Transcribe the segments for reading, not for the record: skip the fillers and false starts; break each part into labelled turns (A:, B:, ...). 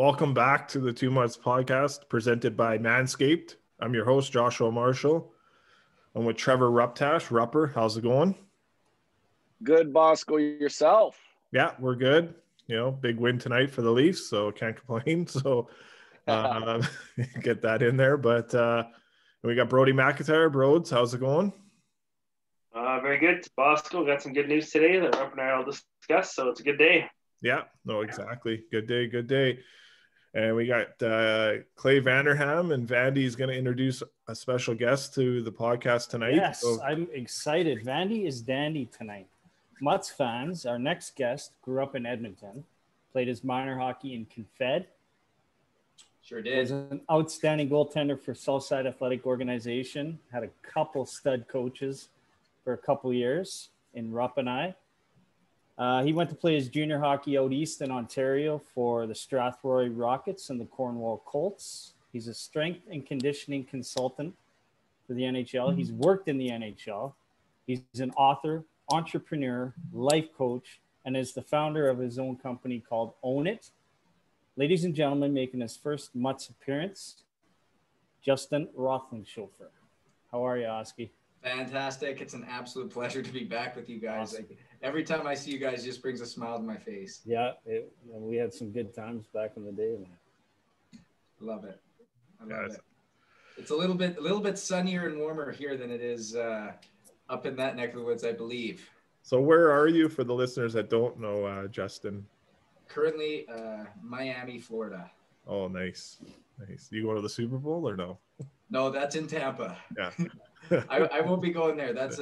A: Welcome back to the 2 Months Podcast presented by Manscaped. I'm your host, Joshua Marshall. I'm with Trevor Ruptash. Rupper, how's it going?
B: Good, Bosco. Yourself?
A: Yeah, we're good. Big win tonight for the Leafs, so can't complain. So get that in there. But we got Brody McIntyre. Broads, how's it going?
C: Very good, Bosco. Got some good news today that Rupp and I will discuss, so it's a good day.
A: Yeah, no, exactly. Good day. And we got Clay Vanderham, and Vandy's going to introduce a special guest to the podcast tonight.
D: Yes, so I'm excited. Vandy is dandy tonight. Mutts fans, our next guest grew up in Edmonton, played his minor hockey in Confed.
E: Sure did.
D: Was an outstanding goaltender for Southside Athletic Organization. Had a couple stud coaches for a couple years in Rupp and I. He went to play his junior hockey out east in Ontario for the Strathroy Rockets and the Cornwall Colts. He's a strength and conditioning consultant for the NHL. He's worked in the NHL. He's an author, entrepreneur, life coach, and is the founder of his own company called Own It. Ladies and gentlemen, making his first Mutts appearance, Justin Roethlingshofer. How are you, Oski?
E: Fantastic. It's an absolute pleasure to be back with you guys. Awesome. Every time I see you guys, it just brings a smile to my face.
D: Yeah, we had some good times back in the day, man.
E: Love it. I love it. It's a little bit sunnier and warmer here than it is up in that neck of the woods, I believe.
A: So where are you for the listeners that don't know, Justin?
E: Currently, Miami, Florida.
A: Oh, nice. You go to the Super Bowl or no?
E: No, that's in Tampa.
A: Yeah.
E: I won't be going there. That's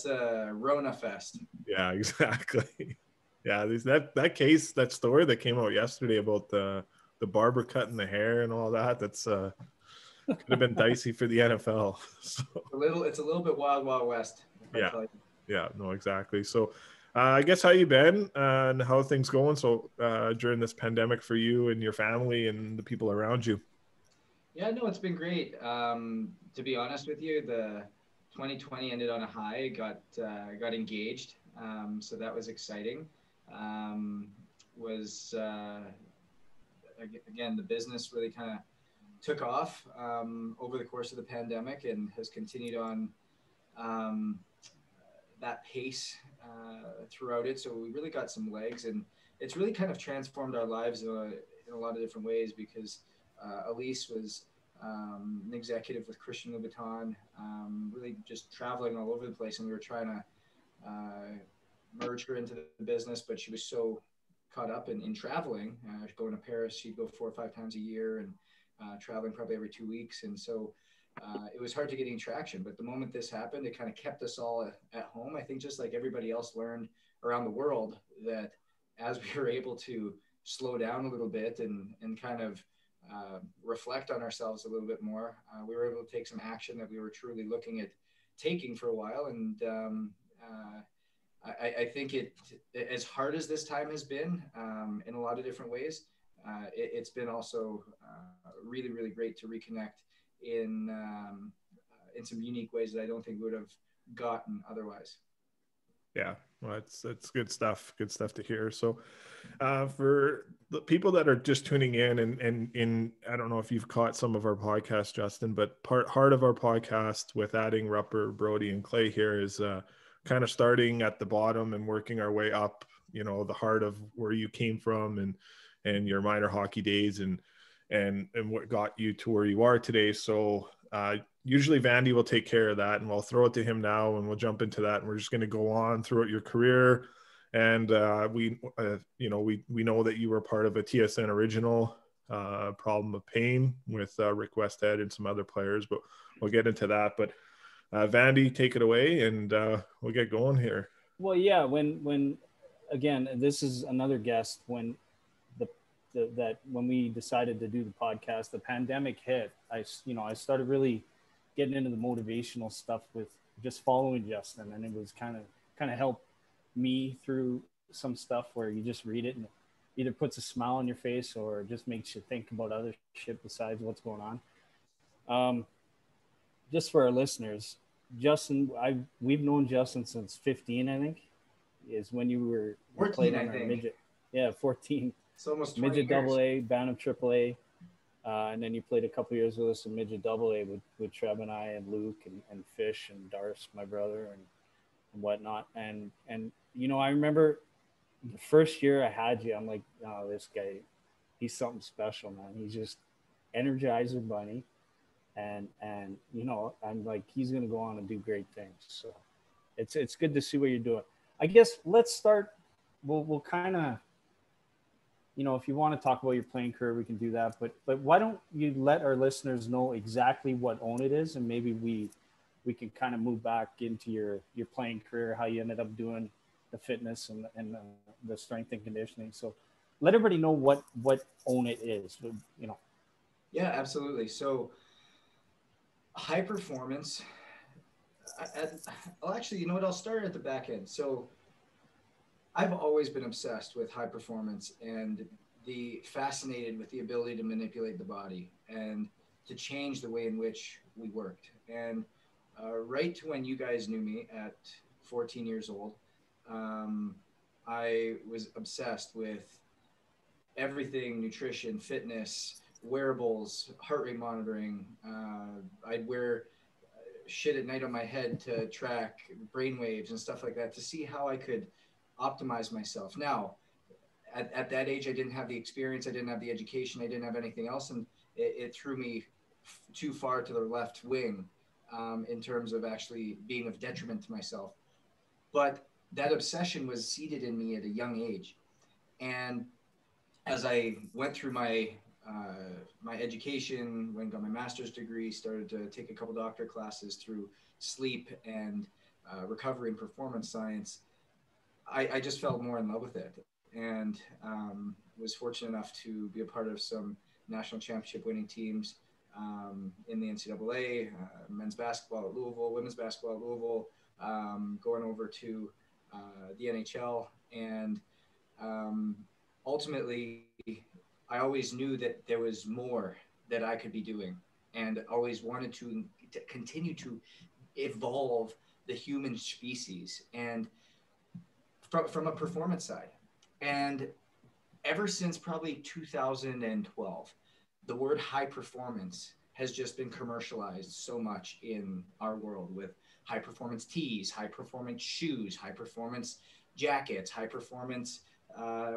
E: a Rona fest.
A: Yeah, exactly. Yeah, that story that came out yesterday about the barber cutting the hair and all that. That's could have been dicey for the NFL. So.
E: It's a little bit wild west.
A: Yeah, no, exactly. So I guess how you been and how are things going so during this pandemic for you and your family and the people around you?
E: Yeah, no, it's been great. To be honest with you, the 2020 ended on a high. Got engaged, so that was exciting. Again, the business really kind of took off over the course of the pandemic and has continued on that pace throughout it. So we really got some legs, and it's really kind of transformed our lives in a lot of different ways because Elise was an executive with Christian Louboutin, really just traveling all over the place, and we were trying to merge her into the business, but she was so caught up in traveling, going to Paris. She'd go 4 or 5 times a year and traveling probably every 2 weeks. And so it was hard to get any traction, but the moment this happened, it kind of kept us all at home. I think just like everybody else learned around the world that as we were able to slow down a little bit and kind of reflect on ourselves a little bit more, we were able to take some action that we were truly looking at taking for a while. And I think as hard as this time has been in a lot of different ways, it's been also really, really great to reconnect in some unique ways that I don't think we would have gotten otherwise.
A: Yeah, well, it's good stuff. Good stuff to hear. So for the people that are just tuning in and I don't know if you've caught some of our podcasts, Justin, but heart of our podcast with adding Rupper, Brody, and Clay here is kind of starting at the bottom and working our way up, the heart of where you came from and your minor hockey days and what got you to where you are today. So usually Vandy will take care of that, and we'll throw it to him now, and we'll jump into that. And we're just going to go on throughout your career. And we know that you were part of a TSN original, Problem of Pain with Rick Westhead and some other players, but we'll get into that. But Vandy, take it away, and we'll get going here.
D: Well, yeah, when again, this is another guest when when we decided to do the podcast, the pandemic hit. I started really getting into the motivational stuff with just following Justin, and it was kind of helped me through some stuff where you just read it and it either puts a smile on your face or just makes you think about other shit besides what's going on. Just for our listeners, Justin, we've known Justin since 15, I think, is when you were
E: 14,
D: playing
E: I
D: on our
E: think.
D: midget. Yeah, 14.
E: It's almost 20
D: midget
E: years.
D: double A, Bantam triple A. And then you played a couple years with us in midget double A with Trev and I and Luke and Fish and Darce, my brother, and whatnot. And I remember the first year I had you, I'm like, oh, this guy, he's something special, man. He's just Energizer Bunny. And I'm like, he's going to go on and do great things. So it's good to see what you're doing. I guess let's start. We'll kind of, if you want to talk about your playing career, we can do that. But why don't you let our listeners know exactly what Own It is, and maybe we can kind of move back into your playing career, how you ended up doing the fitness and the strength and conditioning. So let everybody know what Own It is.
E: Yeah, absolutely. So high performance. Actually, you know what? I'll start at the back end. So I've always been obsessed with high performance and fascinated with the ability to manipulate the body and to change the way in which we worked. And right to when you guys knew me at 14 years old, I was obsessed with everything: nutrition, fitness, wearables, heart rate monitoring. I'd wear shit at night on my head to track brain waves and stuff like that to see how I could optimize myself. Now, at that age, I didn't have the experience, I didn't have the education, I didn't have anything else, and it threw me too far to the left wing in terms of actually being of detriment to myself. But that obsession was seeded in me at a young age. And as I went through my education, went and got my master's degree, started to take a couple doctor classes through sleep and recovery and performance science, I just fell more in love with it, and was fortunate enough to be a part of some national championship winning teams in the NCAA, men's basketball at Louisville, women's basketball at Louisville, going over to the NHL. And ultimately, I always knew that there was more that I could be doing, and always wanted to continue to evolve the human species, and from a performance side. And ever since probably 2012, the word high performance has just been commercialized so much in our world, with high performance tees, high performance shoes, high performance jackets, high performance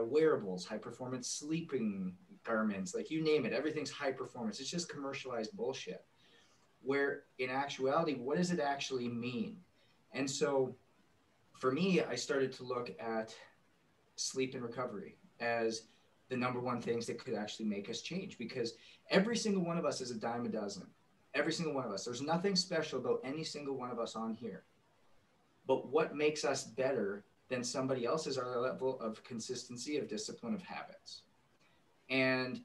E: wearables, high performance sleeping garments, like you name it, everything's high performance. It's just commercialized bullshit, where in actuality, what does it actually mean? And so for me, I started to look at sleep and recovery as the number one things that could actually make us change, because every single one of us is a dime a dozen. Every single one of us. There's nothing special about any single one of us on here. But what makes us better than somebody else is our level of consistency, of discipline, of habits. And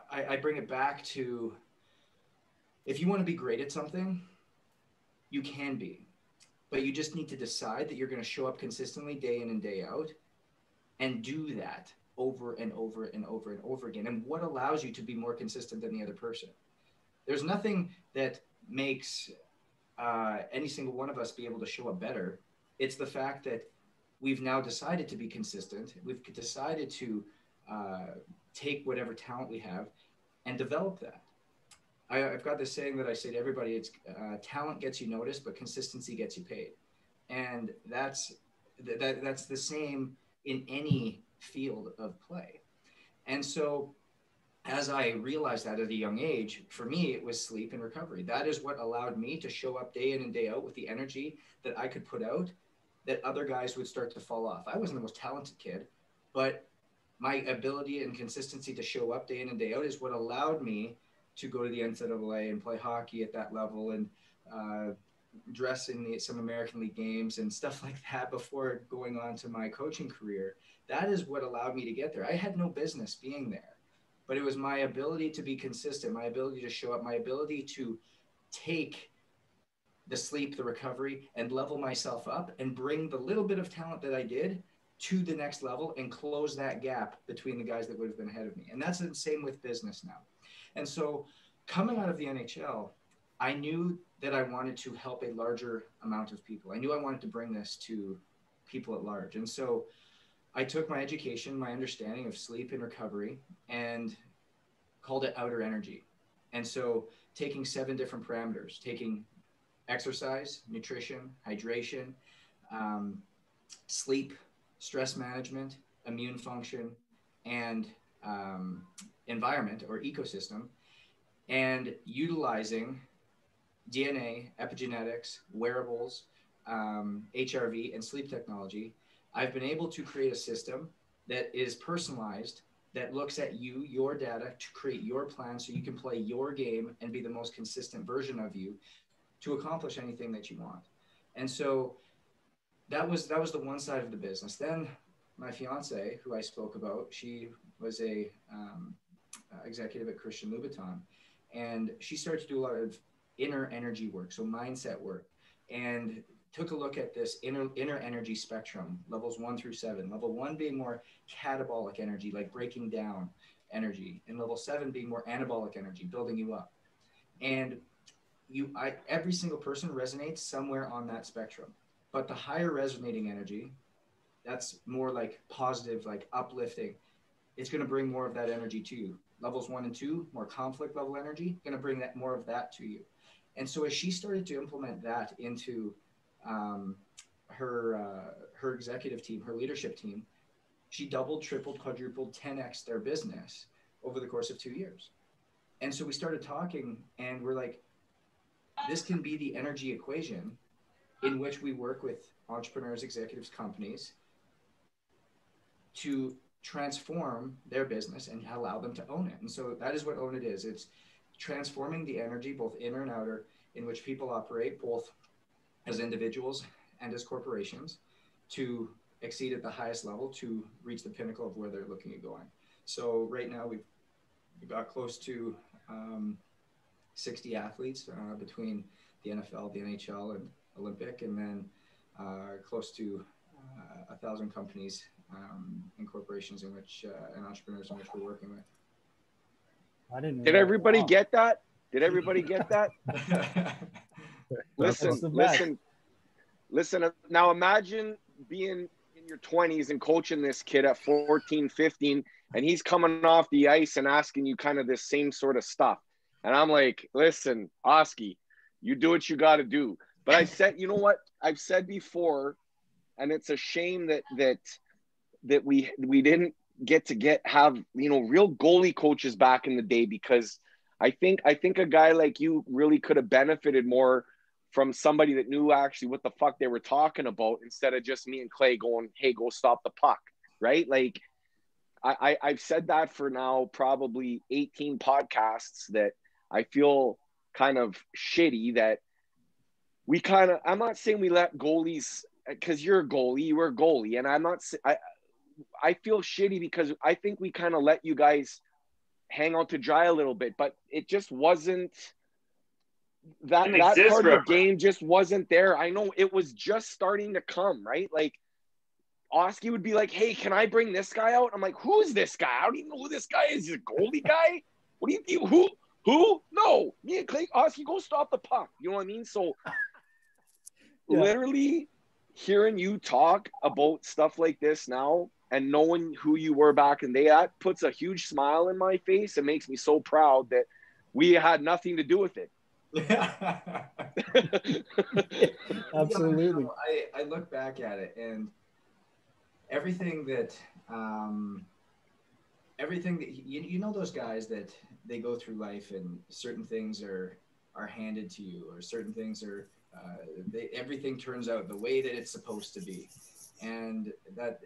E: I bring it back to, if you want to be great at something, you can be. But you just need to decide that you're going to show up consistently day in and day out and do that over and over and over and over again. And what allows you to be more consistent than the other person? There's nothing that makes any single one of us be able to show up better. It's the fact that we've now decided to be consistent. We've decided to take whatever talent we have and develop that. I've got this saying that I say to everybody: it's talent gets you noticed, but consistency gets you paid. And that's the same in any field of play. And so as I realized that at a young age, for me, it was sleep and recovery. That is what allowed me to show up day in and day out with the energy that I could put out, that other guys would start to fall off. I wasn't the most talented kid, but my ability and consistency to show up day in and day out is what allowed me to go to the NCAA and play hockey at that level, and dress in some American League games and stuff like that before going on to my coaching career. That is what allowed me to get there. I had no business being there, but it was my ability to be consistent, my ability to show up, my ability to take the sleep, the recovery, and level myself up and bring the little bit of talent that I did to the next level and close that gap between the guys that would have been ahead of me. And that's the same with business now. And so coming out of the NHL, I knew that I wanted to help a larger amount of people. I knew I wanted to bring this to people at large. And so I took my education, my understanding of sleep and recovery, and called it outer energy. And so taking 7 different parameters, taking exercise, nutrition, hydration, sleep, stress management, immune function, and environment or ecosystem, and utilizing DNA, epigenetics, wearables, HRV, and sleep technology, I've been able to create a system that is personalized, that looks at you, your data, to create your plan so you can play your game and be the most consistent version of you to accomplish anything that you want. And so that was the one side of the business. Then my fiance, who I spoke about, she was a executive at Christian Louboutin, and she started to do a lot of inner energy work, so mindset work, and took a look at this inner energy spectrum, levels 1 through 7. Level 1 being more catabolic energy, like breaking down energy, and level 7 being more anabolic energy, building you up. And every single person resonates somewhere on that spectrum. But the higher resonating energy, that's more like positive, like uplifting. It's going to bring more of that energy to you. Levels 1 and 2, more conflict level energy, going to bring that more of that to you. And so as she started to implement that into her executive team, her leadership team, she doubled, tripled, quadrupled, 10x their business over the course of 2 years. And so we started talking, and we're like, this can be the energy equation in which we work with entrepreneurs, executives, companies to transform their business and allow them to own it. And so that is what Own It is. It's transforming the energy, both inner and outer, in which people operate, both as individuals and as corporations, to exceed at the highest level, to reach the pinnacle of where they're looking at going. So right now we've got close to 60 athletes between the NFL, the NHL, and Olympic, and then close to 1,000 companies and corporations in which and entrepreneurs in which we're working with.
D: I didn't.
B: Did everybody get that? Did everybody get that? Listen. Now imagine being in your 20s and coaching this kid at 14, 15, and he's coming off the ice and asking you kind of this same sort of stuff. And I'm like, listen, Oski, you do what you got to do. But I said, you know what? I've said before, and it's a shame that we didn't have real goalie coaches back in the day, because I think a guy like you really could have benefited more from somebody that knew actually what the fuck they were talking about, instead of just me and Clay going, hey, go stop the puck, right? Like I've said that for now probably 18 podcasts, that I feel kind of shitty that I'm not saying we let goalies, because you're a goalie, you were a goalie, and I feel shitty because I think we kind of let you guys hang out to dry a little bit, but it just wasn't that part of the game just wasn't there. I know it was just starting to come, right? Like Oski would be like, hey, can I bring this guy out? I'm like, who's this guy? I don't even know who this guy is. He's a goalie guy? What do you think? Who? No, me and Clay, Oski, go stop the puck. You know what I mean? So literally hearing you talk about stuff like this now and knowing who you were back in the day, that puts a huge smile in my face. It makes me so proud that we had nothing to do with it.
D: Absolutely.
E: I look back at it, and everything that those guys that they go through life and certain things are handed to you, or certain things are everything turns out the way that it's supposed to be, and that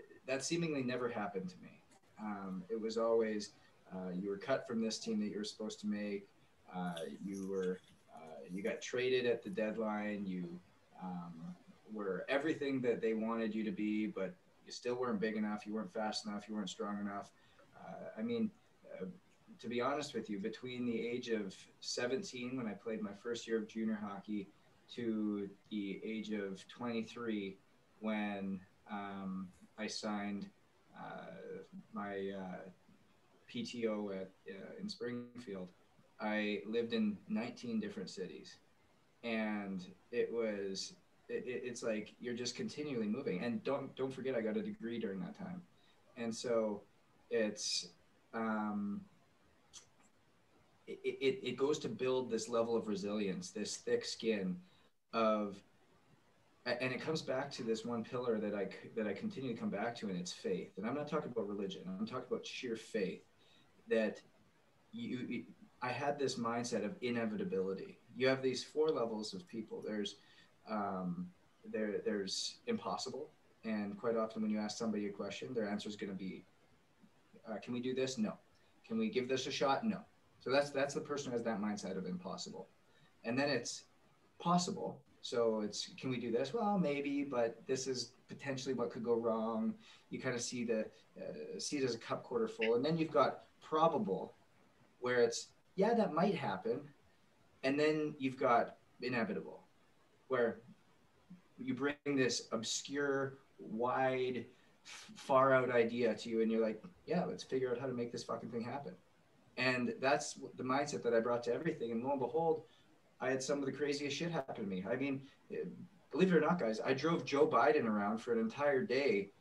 E: seemingly never happened to me. It was always you were cut from this team that you were supposed to make. You got traded at the deadline. You were everything that they wanted you to be, but you still weren't big enough. You weren't fast enough. You weren't strong enough. To be honest with you, between the age of 17, when I played my first year of junior hockey, to the age of 23, when I signed my PTO in Springfield, I lived in 19 different cities, and it's like you're just continually moving. And don't forget, I got a degree during that time. And so it's it goes to build this level of resilience, this thick skin of, and it comes back to this one pillar that I continue to come back to, and it's faith. And I'm not talking about religion. I'm talking about sheer faith that I had this mindset of inevitability. You have these 4 levels of people. There's impossible. And quite often when you ask somebody a question, their answer is going to be, can we do this? No. Can we give this a shot? No. So that's the person who has that mindset of impossible. And then it's possible. So it's, can we do this? Well, maybe, but this is potentially what could go wrong. You kind of see it as a cup quarter full. And then you've got probable, where it's, yeah, that might happen. And then you've got inevitable, where you bring this obscure, wide, far out idea to you, and you're like, yeah, let's figure out how to make this fucking thing happen. And that's the mindset that I brought to everything. And lo and behold, I had some of the craziest shit happen to me. I mean, believe it or not, guys, I drove Joe Biden around for an entire day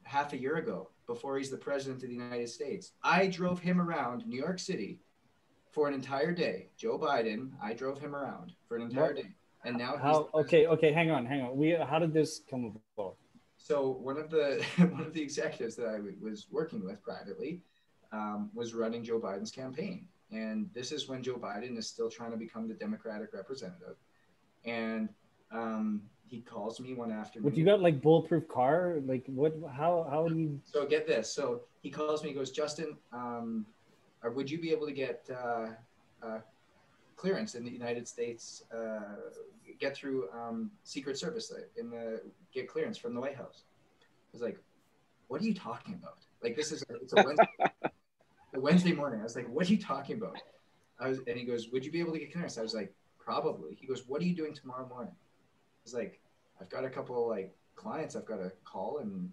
E: half a year ago, before he's the president of the United States. I drove him around New York City for an entire day. Joe Biden, I drove him around for an entire day. And now
D: okay, hang on. How did this come about?
E: So one of the executives that I was working with privately was running Joe Biden's campaign. And this is when Joe Biden is still trying to become the Democratic representative. And he calls me one afternoon.
D: What, you got like bulletproof car? Like what, how do you?
E: So get this. So he calls me, he goes, Justin, would you be able to get clearance in the United States, get through Secret Service, get clearance from the White House? I was like, what are you talking about? Like, it's a Wednesday, a Wednesday morning. I was like, what are you talking about? And he goes, would you be able to get clearance? I was like, probably. He goes, what are you doing tomorrow morning? I was like, I've got a couple like clients I've got to call and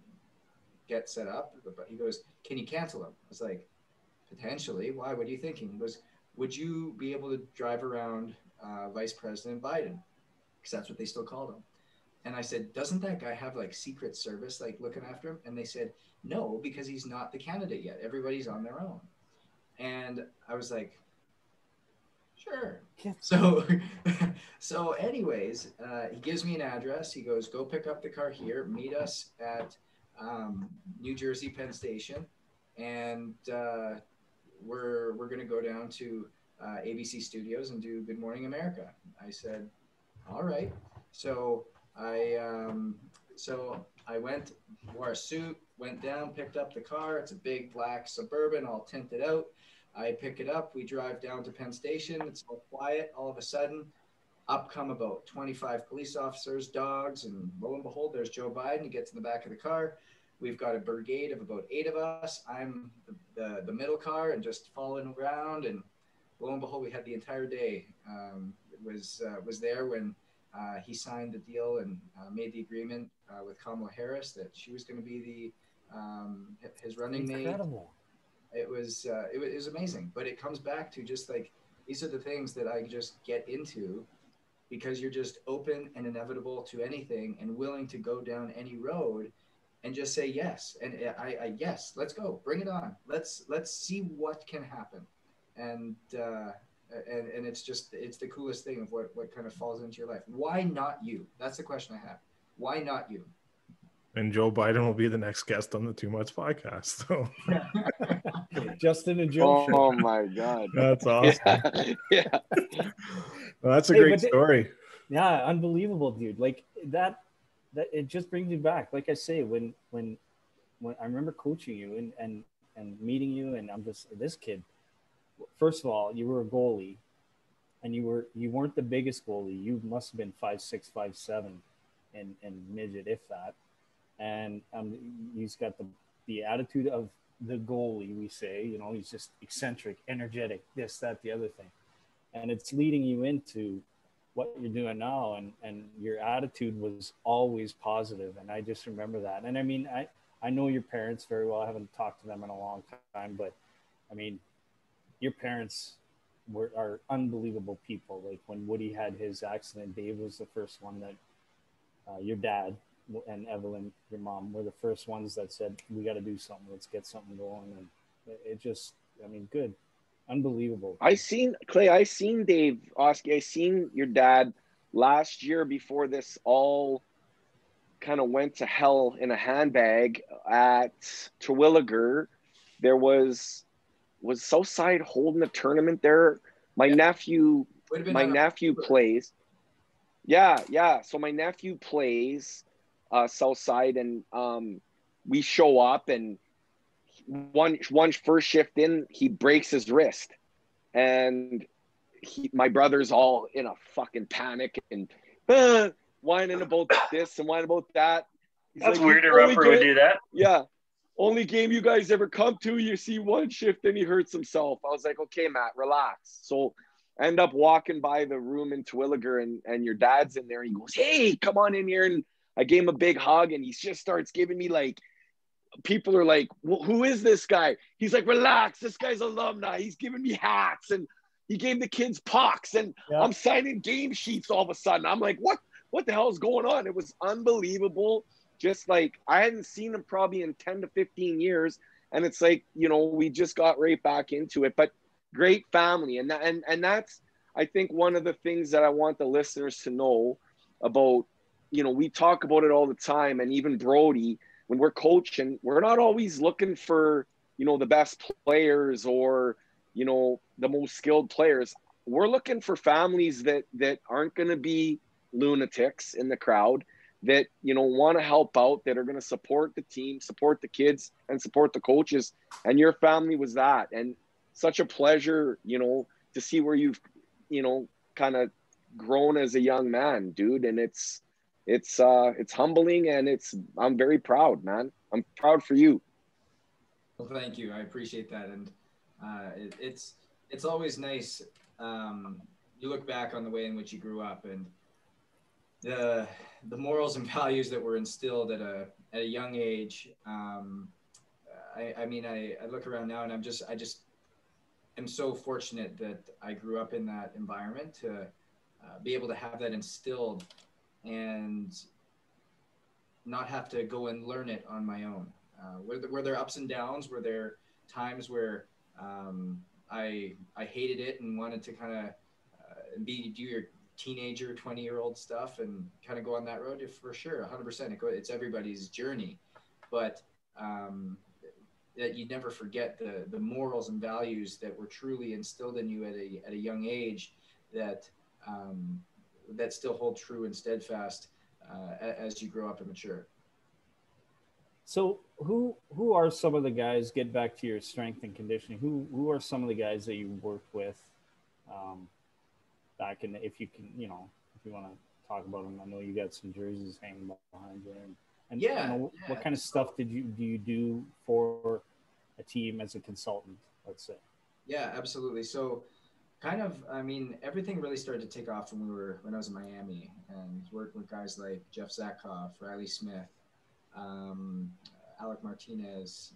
E: get set up. But he goes, can you cancel them? I was like, potentially. Why? What are you thinking? He goes, would you be able to drive around Vice President Biden? Because that's what they still called him. And I said, doesn't that guy have like Secret Service like looking after him? And they said, no, because he's not the candidate yet. Everybody's on their own. And I was like, sure. So anyways, he gives me an address. He goes, go pick up the car here. Meet us at New Jersey Penn Station. And we're going to go down to ABC Studios and do Good Morning America. I said, all right. So I went, wore a suit, went down, picked up the car. It's a big black Suburban, all tinted out. I pick it up. We drive down to Penn Station. It's all quiet. All of a sudden, up come about 25 police officers, dogs, and lo and behold, there's Joe Biden. He gets in the back of the car. We've got a brigade of about 8 of us. I'm the middle car and just following around. And lo and behold, we had the entire day. Was there when he signed the deal and made the agreement with Kamala Harris that she was going to be his running mate.
D: Incredible.
E: It was amazing. But it comes back to just like, these are the things that I just get into because you're just open and inevitable to anything and willing to go down any road and just say yes. And I yes, let's go, bring it on. Let's see what can happen. And it's the coolest thing of what kind of falls into your life. Why not you? That's the question I have. Why not you?
A: And Joe Biden will be the next guest on the Too Much podcast. So
D: Justin and Joe.
B: Oh my God.
A: That's awesome.
B: Yeah.
A: Well, that's a great story.
D: Yeah, unbelievable, dude. Like that it just brings you back. Like I say, when I remember coaching you and meeting you, and I'm just this kid. First of all, you were a goalie, and you weren't the biggest goalie. You must have been 5'6", 5'7", and midget, if that. And he's got the attitude of the goalie, we say. You know, he's just eccentric, energetic, this, that, the other thing. And it's leading you into what you're doing now. And your attitude was always positive. And I just remember that. And I mean, I know your parents very well. I haven't talked to them in a long time, but I mean, your parents are unbelievable people. Like when Woody had his accident, Dave was the first one that your dad and Evelyn, your mom, were the first ones that said, we got to do something. Let's get something going. And it just, I mean, good. Unbelievable.
B: I seen Dave, Oski, I seen your dad last year before this all kind of went to hell in a handbag at Terwilliger. There was Southside holding a tournament there. My nephew plays. Yeah. So my nephew plays Southside, and we show up, and one first shift in, he breaks his wrist, and my brother's all in a fucking panic and whining about this and whining about that. He's
C: That's
B: like,
C: weird. A rougher would do that.
B: Yeah. Only game you guys ever come to, you see one shift and he hurts himself. I was like, okay, Matt, relax. So I end up walking by the room in Terwilliger, and your dad's in there. He goes, hey, come on in here. And I gave him a big hug, and he just starts giving me like, people are like, well, who is this guy? He's like, relax. This guy's alumni. He's giving me hats, and he gave the kids pucks, and I'm signing game sheets all of a sudden. I'm like, what the hell is going on? It was unbelievable. Just like, I hadn't seen him probably in 10 to 15 years. And it's like, you know, we just got right back into it, but great family. And that's, I think, one of the things that I want the listeners to know about. You know, we talk about it all the time. And even Brody, when we're coaching, we're not always looking for, you know, the best players or, you know, the most skilled players. We're looking for families that aren't going to be lunatics in the crowd, that, you know, want to help out, that are going to support the team, support the kids, and support the coaches. And your family was that. And such a pleasure, you know, to see where you've, you know, kind of grown as a young man, dude. And it's humbling, and I'm very proud, man. I'm proud for you.
E: Well, thank you. I appreciate that. And it's always nice. You look back on the way in which you grew up, and the morals and values that were instilled at a young age. I mean, I look around now, and I just am so fortunate that I grew up in that environment to be able to have that instilled and not have to go and learn it on my own. Were there ups and downs? Were there times where I hated it and wanted to kind of do your teenager, 20-year-old stuff and kind of go on that road? For sure, 100%. It's everybody's journey, but that you never forget the morals and values that were truly instilled in you at a young age, that still hold true and steadfast as you grow up and mature.
D: So who are some of the guys, get back to your strength and conditioning, who are some of the guys that you worked with back in, if you can, you know, if you want to talk about them? I know you got some jerseys hanging behind you. And you know, what kind of stuff do you do for a team as a consultant, let's say?
E: Yeah, absolutely. So kind of, I mean, everything really started to take off when I was in Miami, and working with guys like Jeff Zatkoff, Riley Smith, Alec Martinez,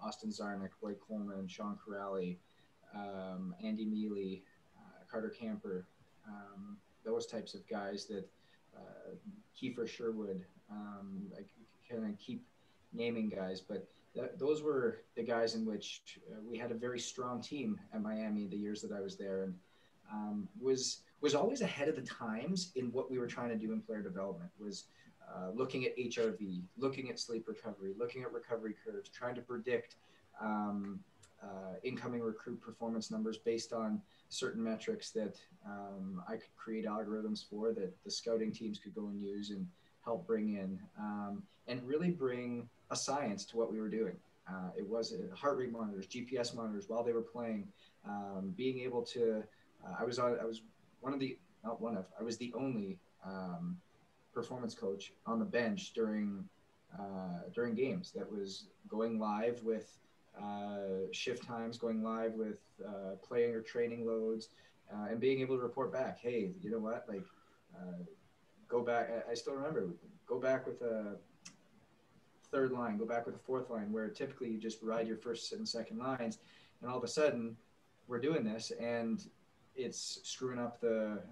E: Austin Zarnik, Blake Coleman, Sean Corrali, Andy Mealy, Carter Camper, those types of guys, that Kiefer Sherwood. I kind of keep naming guys, but those were the guys in which we had a very strong team at Miami the years that I was there, and was always ahead of the times in what we were trying to do in player development. Was looking at HRV, looking at sleep recovery, looking at recovery curves, trying to predict incoming recruit performance numbers based on certain metrics that I could create algorithms for, that the scouting teams could go and use and help bring in, and really bring a science to what we were doing. It was heart rate monitors, GPS monitors while they were playing, being able to, I was the only performance coach on the bench during games that was going live with shift times, going live with playing or training loads, and being able to report back, hey, you know what, like, go back. I still remember, go back with a third line, go back with a fourth line, where typically you just ride your first and second lines, and all of a sudden we're doing this, and it's screwing up the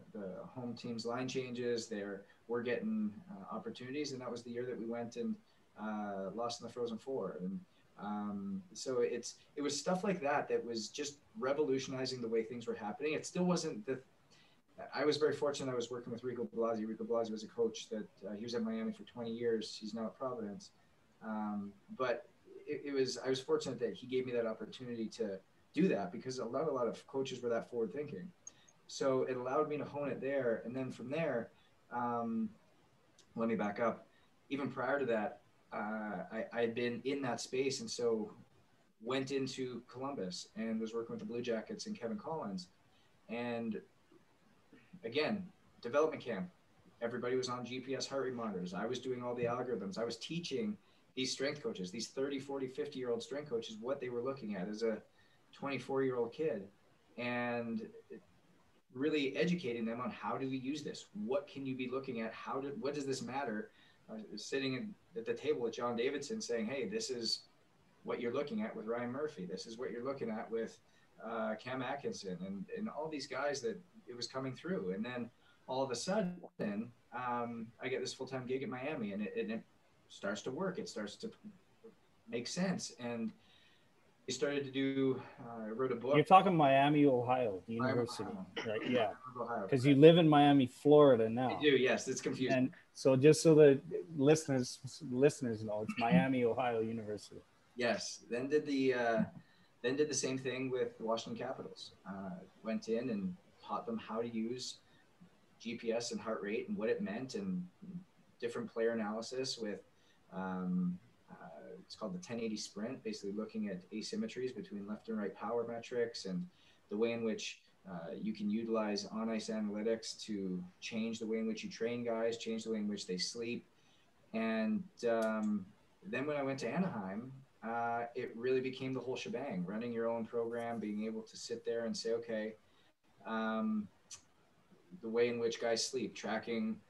E: home team's line changes. They're were getting opportunities. And that was the year that we went and lost in the Frozen Four. And so it was stuff like that that was just revolutionizing the way things were happening. It still wasn't I was very fortunate. I was working with Rico Blasi. Rico Blasi was a coach that he was at Miami for 20 years. He's now at Providence. But I was fortunate that he gave me that opportunity to do that, because a lot of coaches were that forward thinking. So it allowed me to hone it there. And then from there, let me back up. Even prior to that, I had been in that space. And so went into Columbus and was working with the Blue Jackets and Kevin Collins. And again, development camp, everybody was on GPS heart rate monitors. I was doing all the algorithms. I was teaching these strength coaches, these 30, 40, 50-year-old strength coaches, what they were looking at as a 24-year-old kid, and really educating them on how do we use this? What can you be looking at? What does this matter? Sitting at the table with John Davidson saying, hey, this is what you're looking at with Ryan Murphy. This is what you're looking at with Cam Atkinson and all these guys that it was coming through. And then all of a sudden, I get this full-time gig at Miami, and it starts to work. It starts to make sense. And we started to do, I wrote a book.
D: You're talking Miami, Ohio, the university, right? Yeah. Because
E: right.
D: you live in Miami, Florida now.
E: I do, yes. It's confusing.
D: And so just so the listeners know, it's Miami, Ohio University.
E: Yes. Then did the same thing with the Washington Capitals. Went in and taught them how to use GPS and heart rate and what it meant, and different player analysis with it's called the 1080 sprint, basically looking at asymmetries between left and right power metrics, and the way in which you can utilize on ice analytics to change the way in which you train guys, change the way in which they sleep. And then when I went to Anaheim, it really became the whole shebang, running your own program, being able to sit there and say, okay, the way in which guys sleep, tracking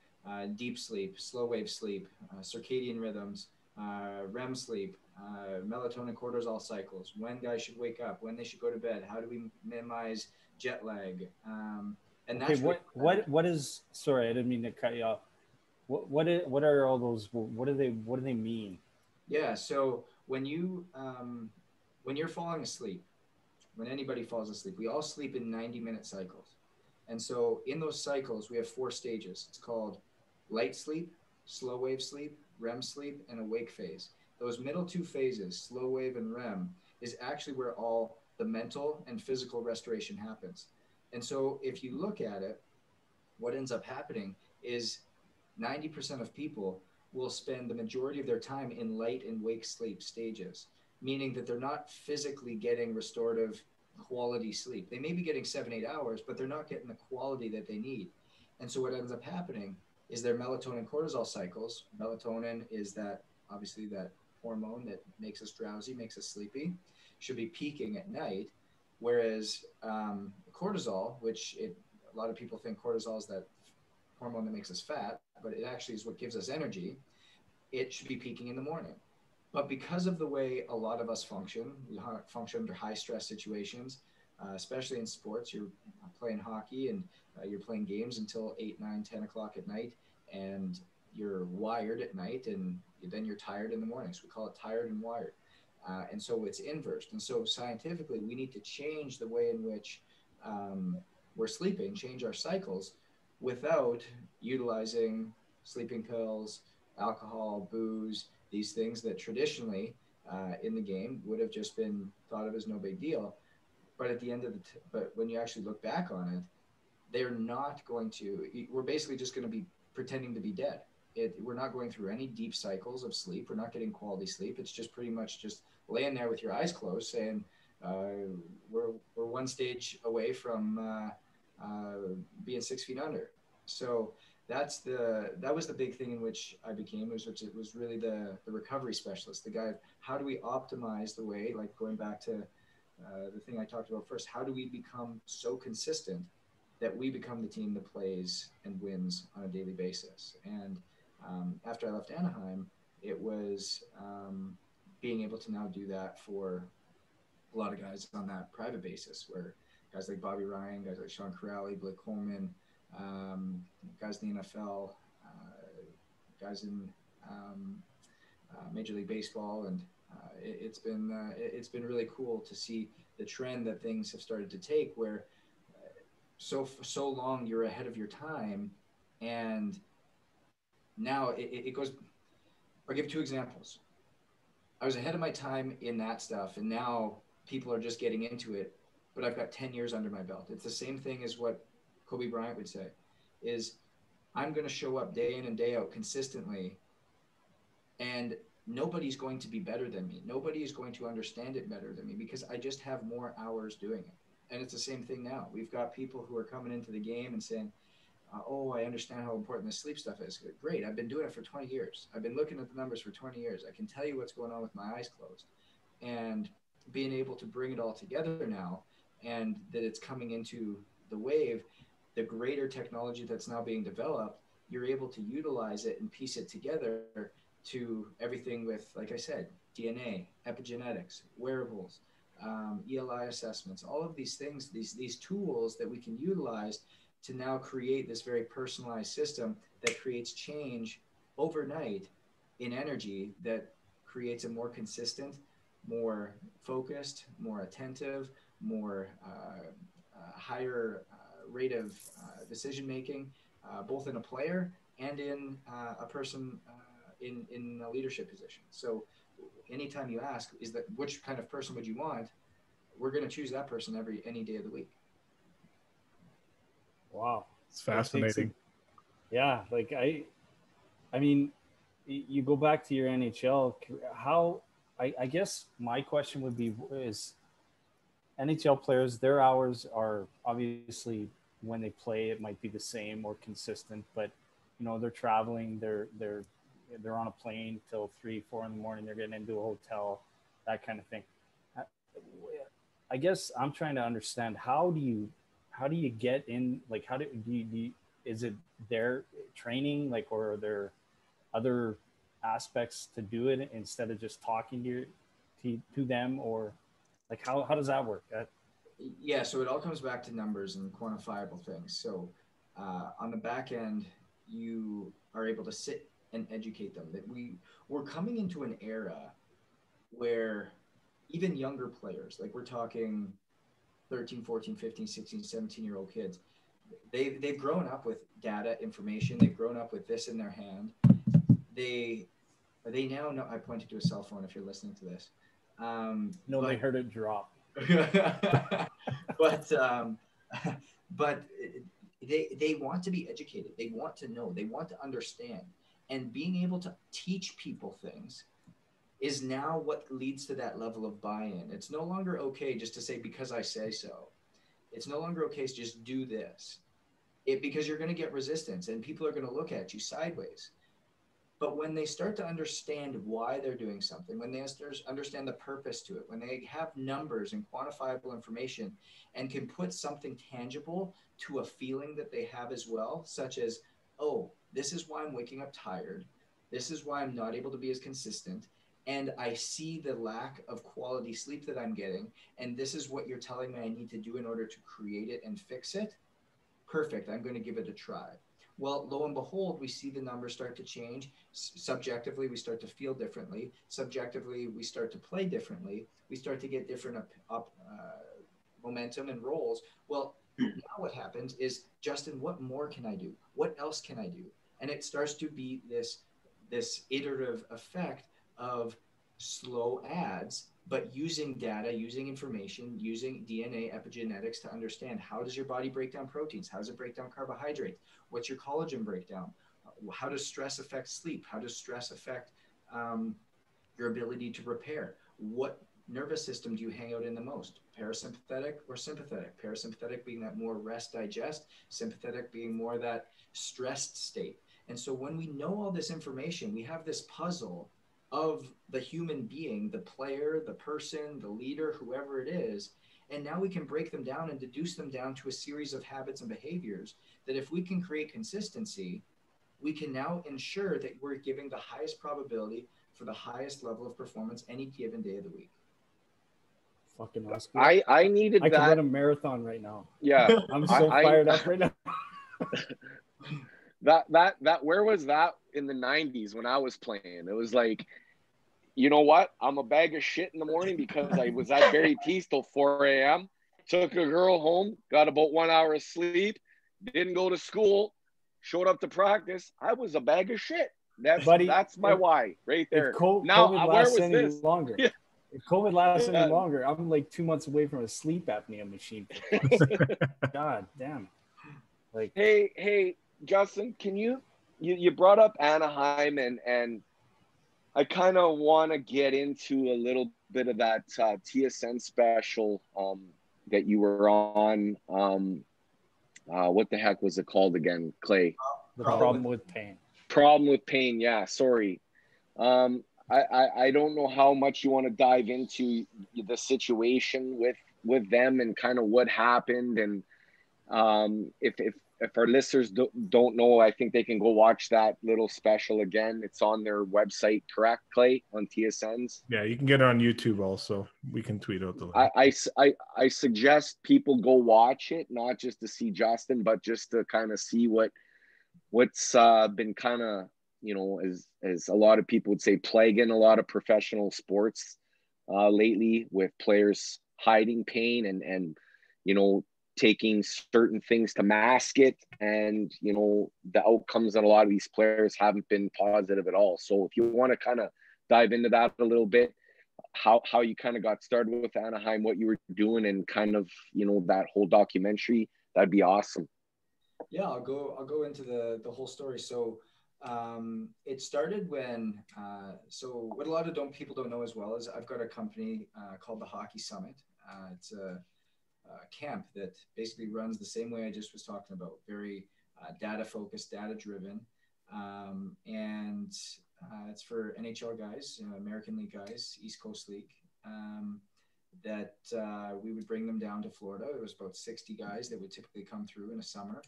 E: deep sleep, slow wave sleep, circadian rhythms, REM sleep, melatonin cortisol cycles, when guys should wake up, when they should go to bed, how do we minimize jet lag? And
D: okay,
E: that's
D: what is, sorry, I didn't mean to cut you off. What are all those, what do they mean?
E: Yeah, so when you're falling asleep, when anybody falls asleep, we all sleep in 90-minute cycles. And so in those cycles, we have 4 stages. It's called light sleep, slow wave sleep, REM sleep, and awake phase. Those middle 2 phases, slow wave and REM, is actually where all the mental and physical restoration happens. And so if you look at it, what ends up happening is 90% of people will spend the majority of their time in light and wake sleep stages, meaning that they're not physically getting restorative quality sleep. They may be getting 7-8 hours, but they're not getting the quality that they need. And so what ends up happening is their melatonin cortisol cycles. Melatonin is that, obviously, that hormone that makes us drowsy, makes us sleepy, should be peaking at night. Whereas cortisol, which a lot of people think cortisol is that hormone that makes us fat, but it actually is what gives us energy. It should be peaking in the morning. But because of the way a lot of us function, we function under high stress situations, especially in sports. You're playing hockey and you're playing games until 8, 9, 10 o'clock at night, and you're wired at night, and then you're tired in the morning. So we call it tired and wired. And so it's inversed. And so scientifically, we need to change the way in which we're sleeping, change our cycles, without utilizing sleeping pills, alcohol, booze, these things that traditionally in the game would have just been thought of as no big deal. But at the end of but when you actually look back on it, they're not going to, we're basically just going to be pretending to be dead. We're not going through any deep cycles of sleep. We're not getting quality sleep. It's just pretty much just laying there with your eyes closed saying, we're one stage away from being 6 feet under. So that was the big thing in which I became, which it was really the recovery specialist, the guy, how do we optimize the way, like going back to the thing I talked about first, how do we become so consistent that we become the team that plays and wins on a daily basis? And after I left Anaheim, it was being able to now do that for a lot of guys on that private basis, where guys like Bobby Ryan, guys like Sean Corrali, Blake Coleman, guys in the NFL, guys in Major League Baseball, and it's been really cool to see the trend that things have started to take, where for so long you're ahead of your time, and now it goes. I'll give 2 examples. I was ahead of my time in that stuff, and now people are just getting into it, but I've got 10 years under my belt. It's the same thing as what Kobe Bryant would say, is I'm going to show up day in and day out consistently, and nobody's going to be better than me. Nobody is going to understand it better than me because I just have more hours doing it. And it's the same thing now. We've got people who are coming into the game and saying, oh, I understand how important this sleep stuff is. Great. I've been doing it for 20 years. I've been looking at the numbers for 20 years. I can tell you what's going on with my eyes closed. And being able to bring it all together now, and that it's coming into the wave, the greater technology that's now being developed, you're able to utilize it and piece it together to everything with, like I said, DNA, epigenetics, wearables, ELI assessments, all of these things, these tools that we can utilize to now create this very personalized system that creates change overnight in energy, that creates a more consistent, more focused, more attentive, more higher rate of decision making, both in a player and in a person in a leadership position. So anytime you ask, is that which kind of person would you want? We're going to choose that person any day of the week.
D: Wow.
A: It's fascinating.
D: Yeah. Like I mean, you go back to your NHL, how, I guess my question would be, is NHL players, their hours are obviously, when they play, it might be the same or consistent, but you know, they're traveling, they're on a plane till 3-4 in the morning, they're getting into a hotel, that kind of thing. I guess I'm trying to understand, how do you get in, like, how do you is it their training, like, or are there other aspects to do it instead of just talking to them, or like, how does that work?
E: Yeah, so it all comes back to numbers and quantifiable things. So on the back end, you are able to sit and educate them that we're coming into an era where even younger players, like we're talking 13, 14, 15, 16, 17-year-old kids, they've grown up with data, information. They've grown up with this in their hand. They now know. I pointed to a cell phone if you're listening to this.
D: Nobody heard it drop.
E: but they want to be educated. They want to know. They want to understand. And being able to teach people things is now what leads to that level of buy-in. It's no longer okay just to say, because I say so. It's no longer okay to just do this. Because you're going to get resistance and people are going to look at you sideways. But when they start to understand why they're doing something, when they understand the purpose to it, when they have numbers and quantifiable information and can put something tangible to a feeling that they have as well, such as, oh, this is why I'm waking up tired. This is why I'm not able to be as consistent. And I see the lack of quality sleep that I'm getting. And this is what you're telling me I need to do in order to create it and fix it. Perfect. I'm going to give it a try. Well, lo and behold, we see the numbers start to change. Subjectively, we start to feel differently. Subjectively, we start to play differently. We start to get different momentum and roles. Well, now what happens is, Justin, what more can I do? What else can I do? And it starts to be this iterative effect of slow adds, but using data, using information, using DNA epigenetics to understand, how does your body break down proteins? How does it break down carbohydrates? What's your collagen breakdown? How does stress affect sleep? How does stress affect your ability to repair? What nervous system do you hang out in the most? Parasympathetic or sympathetic? Parasympathetic being that more rest, digest, sympathetic being more that stressed state. And so when we know all this information, we have this puzzle of the human being, the player, the person, the leader, whoever it is. And now we can break them down and deduce them down to a series of habits and behaviors that, if we can create consistency, we can now ensure that we're giving the highest probability for the highest level of performance any given day of the week.
D: Fucking Oscar.
B: I needed
D: I
B: that.
D: could run a marathon right now.
B: Yeah.
D: I'm so fired up right now.
B: that where was that in the 90s when I was playing? It was like, you know what? I'm a bag of shit in the morning because I was at Barrie Tees till 4 a.m. Took a girl home, got about 1 hour of sleep, didn't go to school, showed up to practice. I was a bag of shit. That's my why right there. Now,
D: COVID
B: where
D: lasts
B: was
D: any
B: this?
D: longer.
B: Yeah.
D: If COVID lasts any longer, I'm like 2 months away from a sleep apnea machine. God damn. Like,
B: hey, Justin, can you brought up Anaheim, and I kind of want to get into a little bit of that TSN special that you were on. What the heck was it called again, Clay?
D: The problem with pain.
B: Problem with pain. Yeah, sorry. I don't know how much you want to dive into the situation with them and kind of what happened, and if our listeners don't know, I think they can go watch that little special again. It's on their website, correct, Clay, on TSN's?
A: Yeah, you can get it on YouTube also. We can tweet out the link.
B: I suggest people go watch it, not just to see Justin, but just to kind of see what's been kind of, as a lot of people would say, plaguing a lot of professional sports lately, with players hiding pain and taking certain things to mask it, and the outcomes on a lot of these players haven't been positive at all. So if you want to kind of dive into that a little bit, how you kind of got started with Anaheim, what you were doing, and kind of that whole documentary, that'd be awesome.
E: Yeah, I'll go into the whole story. So it started when so what a lot of people don't know as well is I've got a company called the Hockey Summit. It's a camp that basically runs the same way I just was talking about, very data focused, data driven, and it's for NHL guys, American League guys, East Coast League, that we would bring them down to Florida. It was about 60 guys that would typically come through in a summer,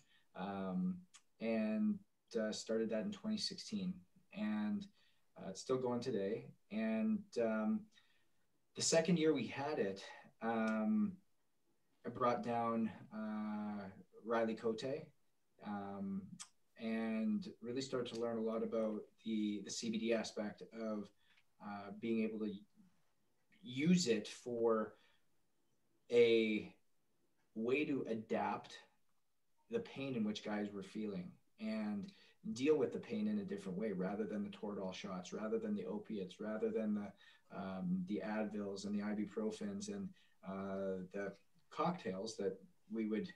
E: and started that in 2016, and it's still going today. And the second year we had it, I brought down Riley Cote, and really started to learn a lot about the CBD aspect of being able to use it for a way to adapt the pain in which guys were feeling and deal with the pain in a different way, rather than the Toradol shots, rather than the opiates, rather than the Advils and the ibuprofens and the cocktails that we would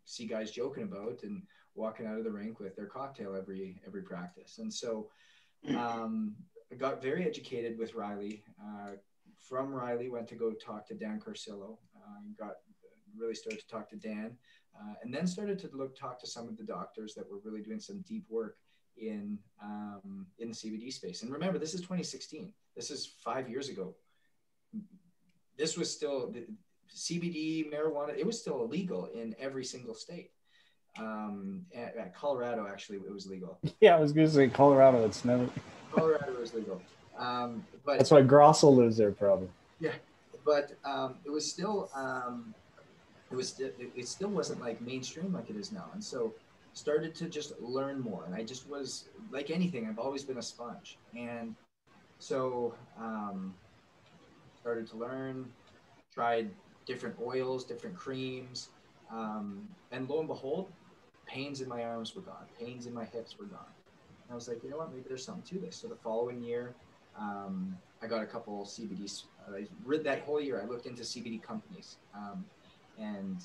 E: see guys joking about and walking out of the rink with their cocktail every practice. And so I got very educated with Riley. From Riley, went to go talk to Dan Carcillo. Really started to talk to Dan, and then started to talk to some of the doctors that were really doing some deep work in the CBD space. And remember, this is 2016. This is 5 years ago. This was still CBD, marijuana. It was still illegal in every single state. At Colorado, actually, it was legal.
D: Yeah, I was going to say Colorado. It's never.
E: Colorado was legal. But
D: that's why Grosso lives there, probably.
E: Yeah, but it was still. It still wasn't like mainstream like it is now, and so started to just learn more. And I just was like anything. I've always been a sponge, and so started to learn. Tried different oils, different creams, and lo and behold, pains in my arms were gone, pains in my hips were gone. And I was like, you know what, maybe there's something to this. So the following year, I got a couple CBDs. That whole year, I looked into CBD companies and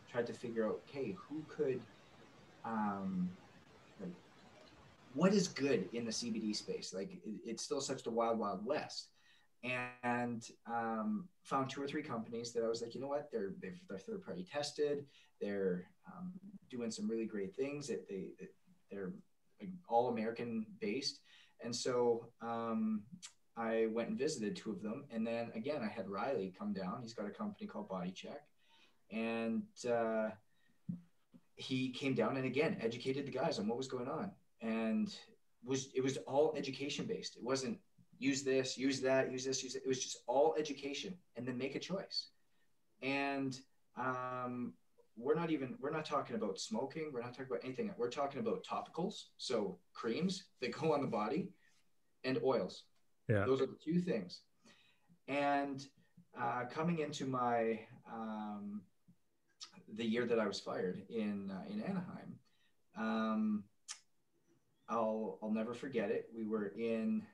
E: tried to figure out, okay, who could, like, what is good in the CBD space? Like, it's still such the wild, wild west. And found 2 or 3 companies that I was like, you know what, they're third party tested, they're doing some really great things, that they're like all American based. And so I went and visited 2 of them, and then again I had Riley come down. He's got a company called Body Check, and he came down and again educated the guys on what was going on, and it was all education based. It wasn't use this, use that, use this, use it. It was just all education, and then make a choice. And we're not talking about smoking. We're not talking about anything. We're talking about topicals. So creams that go on the body and oils.
A: Yeah.
E: Those are the two things. And coming into my, the year that I was fired in Anaheim, I'll never forget it. We were in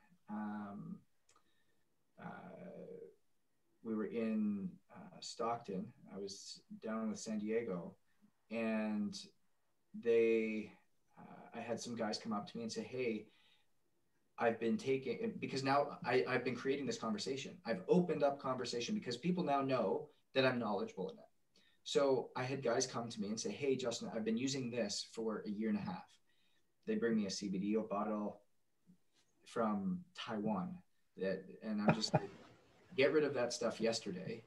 E: Stockton. I was down with San Diego, and I had some guys come up to me and say, "Hey, I've been taking," because now I've been creating this conversation. I've opened up conversation because people now know that I'm knowledgeable in it. So I had guys come to me and say, "Hey, Justin, I've been using this for a year and a half." They bring me a CBD bottle from Taiwan, and I'm just like, get rid of that stuff yesterday.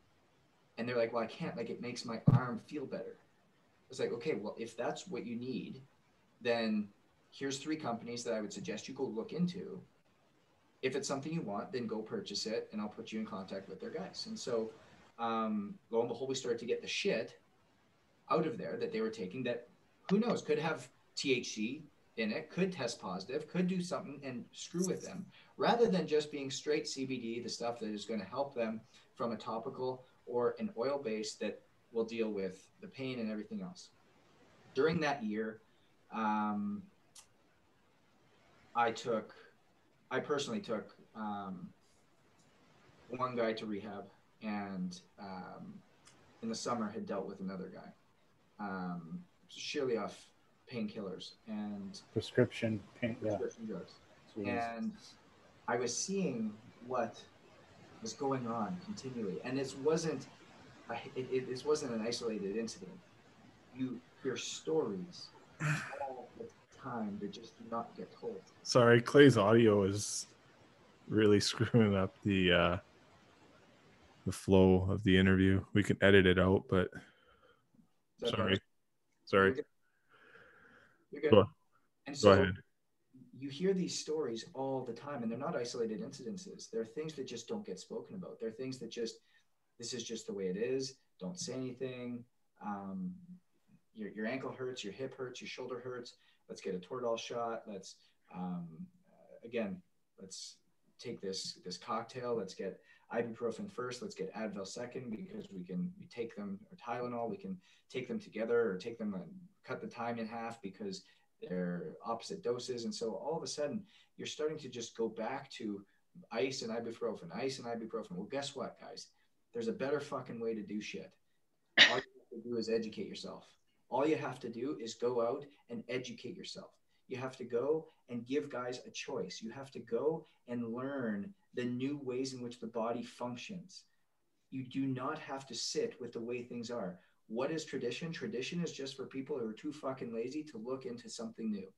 E: And they're like, "Well, I can't, like, it makes my arm feel better." I was like, "Okay, well, if that's what you need, then here's 3 companies that I would suggest you go look into. If it's something you want, then go purchase it, and I'll put you in contact with their guys." And so lo and behold, we started to get the shit out of there that they were taking that, who knows, could have THC in it, could test positive, could do something and screw with them, rather than just being straight CBD, the stuff that is going to help them from a topical or an oil base that will deal with the pain and everything else. During that year, I personally took one guy to rehab, and in the summer had dealt with another guy, sheerly off painkillers and
D: Prescription pain.
E: prescription drugs.
D: Yeah.
E: And I was seeing what was going on continually, and it wasn't an isolated incident. You hear stories all the time that just do not get told.
A: Sorry, Clay's audio is really screwing up the flow of the interview. We can edit it out, but sorry.
E: You're good.
A: Go
E: And so
A: ahead.
E: you hear these stories all the time, and they're not isolated incidences. They're things that just don't get spoken about. They're things that just, this is just the way it is. Don't say anything. Your ankle hurts, your hip hurts, your shoulder hurts. Let's get a Toradol shot. Let's take this cocktail. Let's get ibuprofen first. Let's get Advil second, because we take them, or Tylenol. We can take them together, or take them and cut the time in half because they're opposite doses. And so all of a sudden you're starting to just go back to ice and ibuprofen. Well, guess what, guys? There's a better fucking way to do shit. All you have to do is educate yourself. All you have to do is go out and educate yourself. You have to go and give guys a choice. You have to go and learn the new ways in which the body functions. You do not have to sit with the way things are. What is tradition? Tradition is just for people who are too fucking lazy to look into something new.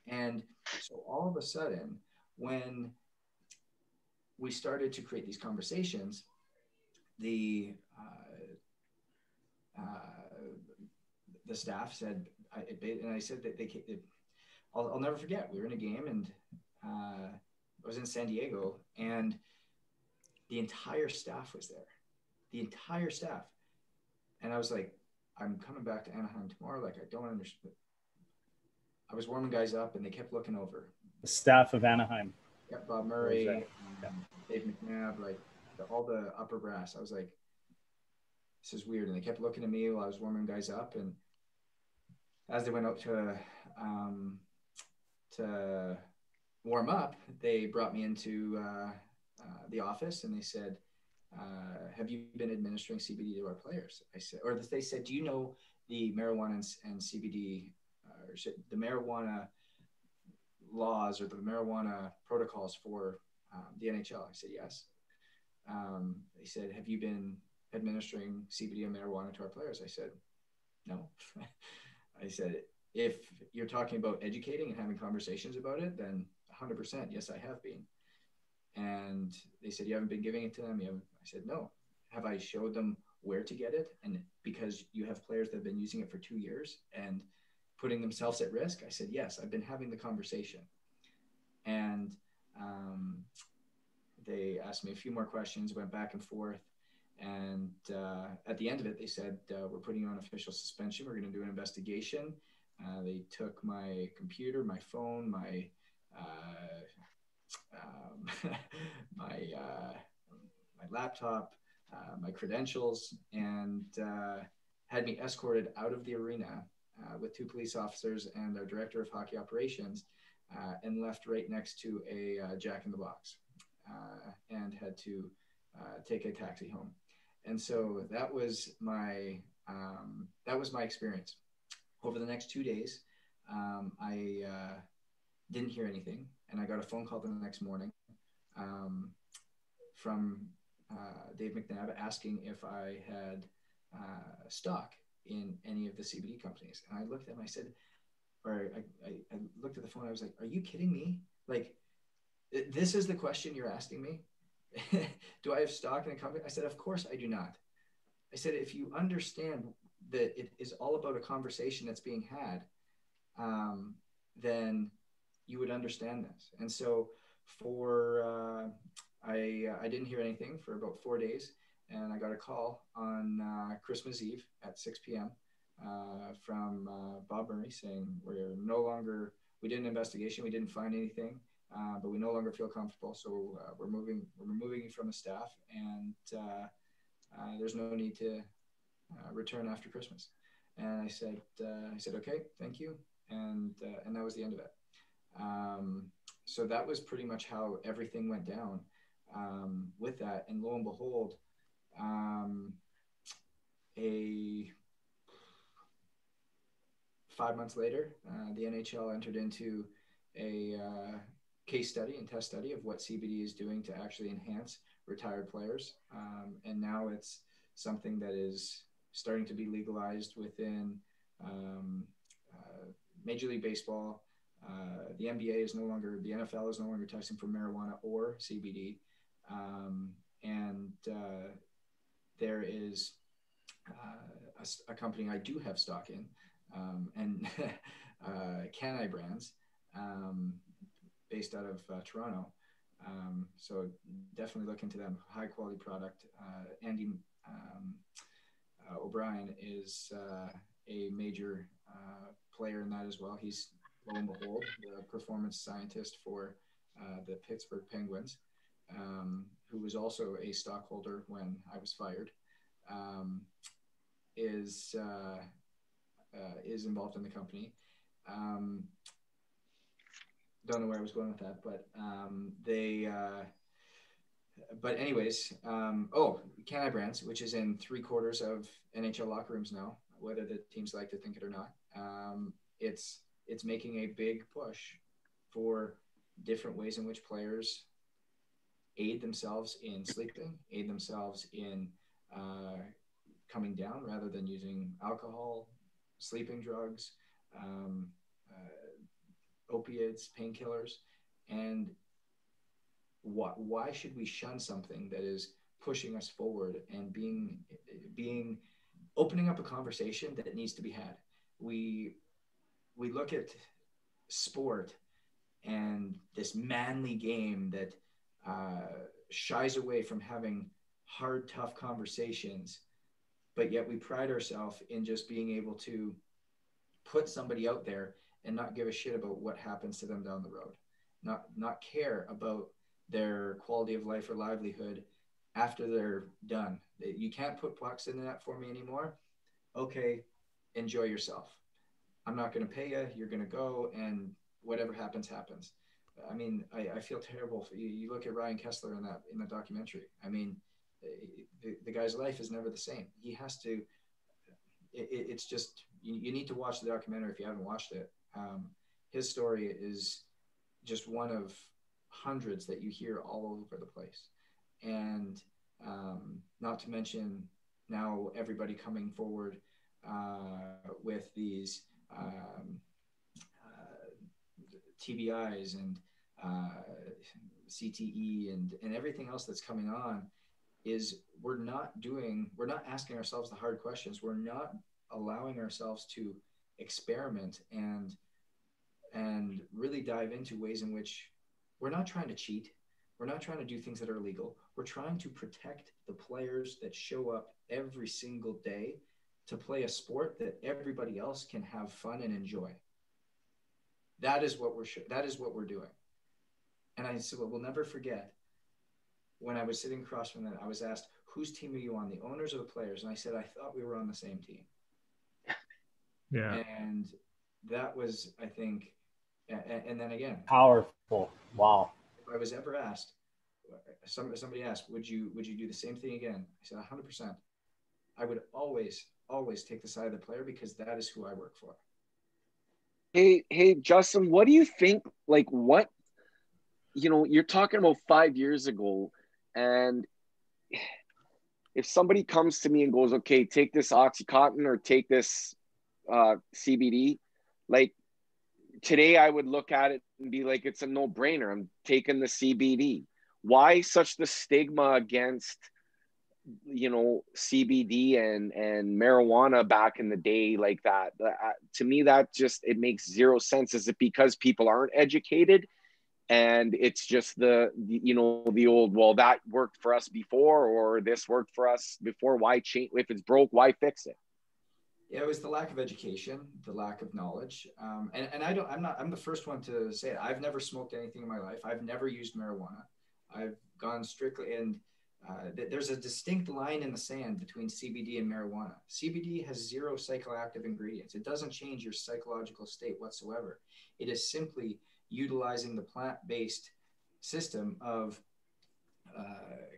E: And so all of a sudden, when we started to create these conversations, the staff said, and I said that I'll never forget. We were in a game, and I was in San Diego, and the entire staff was there. The entire staff. And I was like, I'm coming back to Anaheim tomorrow. Like, I don't understand. I was warming guys up, and they kept looking over.
D: The staff of Anaheim.
E: Yeah, Bob Murray, Dave McNabb, like all the upper brass. I was like, this is weird. And they kept looking at me while I was warming guys up. And as they went out to warm up, they brought me into the office, and they said, have you been administering CBD to our players? I said, or they said, do you know the marijuana and CBD, or the marijuana laws or the marijuana protocols for the NHL? I said, yes. They said, have you been administering CBD and marijuana to our players? I said, no. I said, if you're talking about educating and having conversations about it, then 100%, yes, I have been. And they said, you haven't been giving it to them? I said, no. Have I showed them where to get it? And because you have players that have been using it for 2 years and putting themselves at risk? I said, yes, I've been having the conversation. And they asked me a few more questions, went back and forth. And at the end of it, they said, we're putting you on official suspension. We're going to do an investigation. They took my computer, my phone, my my laptop, my credentials, and had me escorted out of the arena with 2 police officers and our director of hockey operations, and left right next to a Jack in the Box, and had to take a taxi home. And so that was my experience. Over the next 2 days, I didn't hear anything, and I got a phone call the next morning from Dave McNabb asking if I had stock in any of the CBD companies. And I looked at him, I said, or I looked at the phone, I was like, are you kidding me? Like, this is the question you're asking me? Do I have stock in a company? I said, of course I do not. I said, if you understand that it is all about a conversation that's being had, then you would understand this. And so I didn't hear anything for about 4 days, and I got a call on Christmas Eve at 6 p.m. From Bob Murray saying we did an investigation, we didn't find anything, but we no longer feel comfortable, so we're removing you from the staff, and there's no need to return after Christmas. And I said, okay, thank you, and that was the end of it. So that was pretty much how everything went down with that. And lo and behold, 5 months later, the NHL entered into a case study and test study of what CBD is doing to actually enhance retired players. And now it's something that is starting to be legalized within Major League Baseball. The NBA is no longer, the NFL is no longer testing for marijuana or CBD. And there is a company I do have stock in, and Can-I Brands, based out of Toronto. So definitely look into them. High quality product. Andy O'Brien is a major player in that as well. He's, lo and behold, the performance scientist for the Pittsburgh Penguins, who was also a stockholder when I was fired, is involved in the company. Don't know where I was going with that, but but anyways, Can-I Brands, which is in 3/4 of NHL locker rooms now, whether the teams like to think it or not. It's making a big push for different ways in which players aid themselves in sleeping, aid themselves in coming down rather than using alcohol, sleeping drugs, opiates, painkillers. And why should we shun something that is pushing us forward and opening up a conversation that needs to be had? We look at sport and this manly game that shies away from having hard, tough conversations, but yet we pride ourselves in just being able to put somebody out there and not give a shit about what happens to them down the road, not care about their quality of life or livelihood after they're done. You can't put pucks in the net for me anymore. Okay, enjoy yourself. I'm not going to pay you. You're going to go, and whatever happens, happens. I mean, I feel terrible for you. You look at Ryan Kessler in the documentary. I mean, the guy's life is never the same. He has to. It's just you need to watch the documentary if you haven't watched it. His story is just one of hundreds that you hear all over the place, and not to mention now everybody coming forward with these TBIs and CTE and everything else that's coming on. Is we're not asking ourselves the hard questions. We're not allowing ourselves to experiment and really dive into ways in which we're not trying to cheat. We're not trying to do things that are illegal. We're trying to protect the players that show up every single day to play a sport that everybody else can have fun and enjoy. That is what we're doing. And I said, well, we'll never forget when I was sitting across from them, I was asked, whose team are you on, the owners or the players? And I said, I thought we were on the same team.
A: Yeah.
E: And that was, I think, and then again,
D: Powerful. Wow.
E: if I was ever asked, somebody asked, would you do the same thing again? I said, 100%. I would always take the side of the player because that is who I work for.
B: Hey, Justin, what do you think? Like, what, you're talking about 5 years ago, and if somebody comes to me and goes, okay, take this OxyContin or take this CBD, like today I would look at it and be like, it's a no-brainer. I'm taking the CBD. Why such the stigma against, CBD and marijuana back in the day like that? To me, that just, it makes zero sense. Is it because people aren't educated? And it's just the old, well, that worked for us before, or this worked for us before. Why change? If it's broke, why fix it?
E: Yeah, it was the lack of education, the lack of knowledge. And I'm the first one to say it. I've never smoked anything in my life. I've never used marijuana. I've gone strictly, and there's a distinct line in the sand between CBD and marijuana. CBD has 0 psychoactive ingredients. It doesn't change your psychological state whatsoever. It is simply utilizing the plant-based system of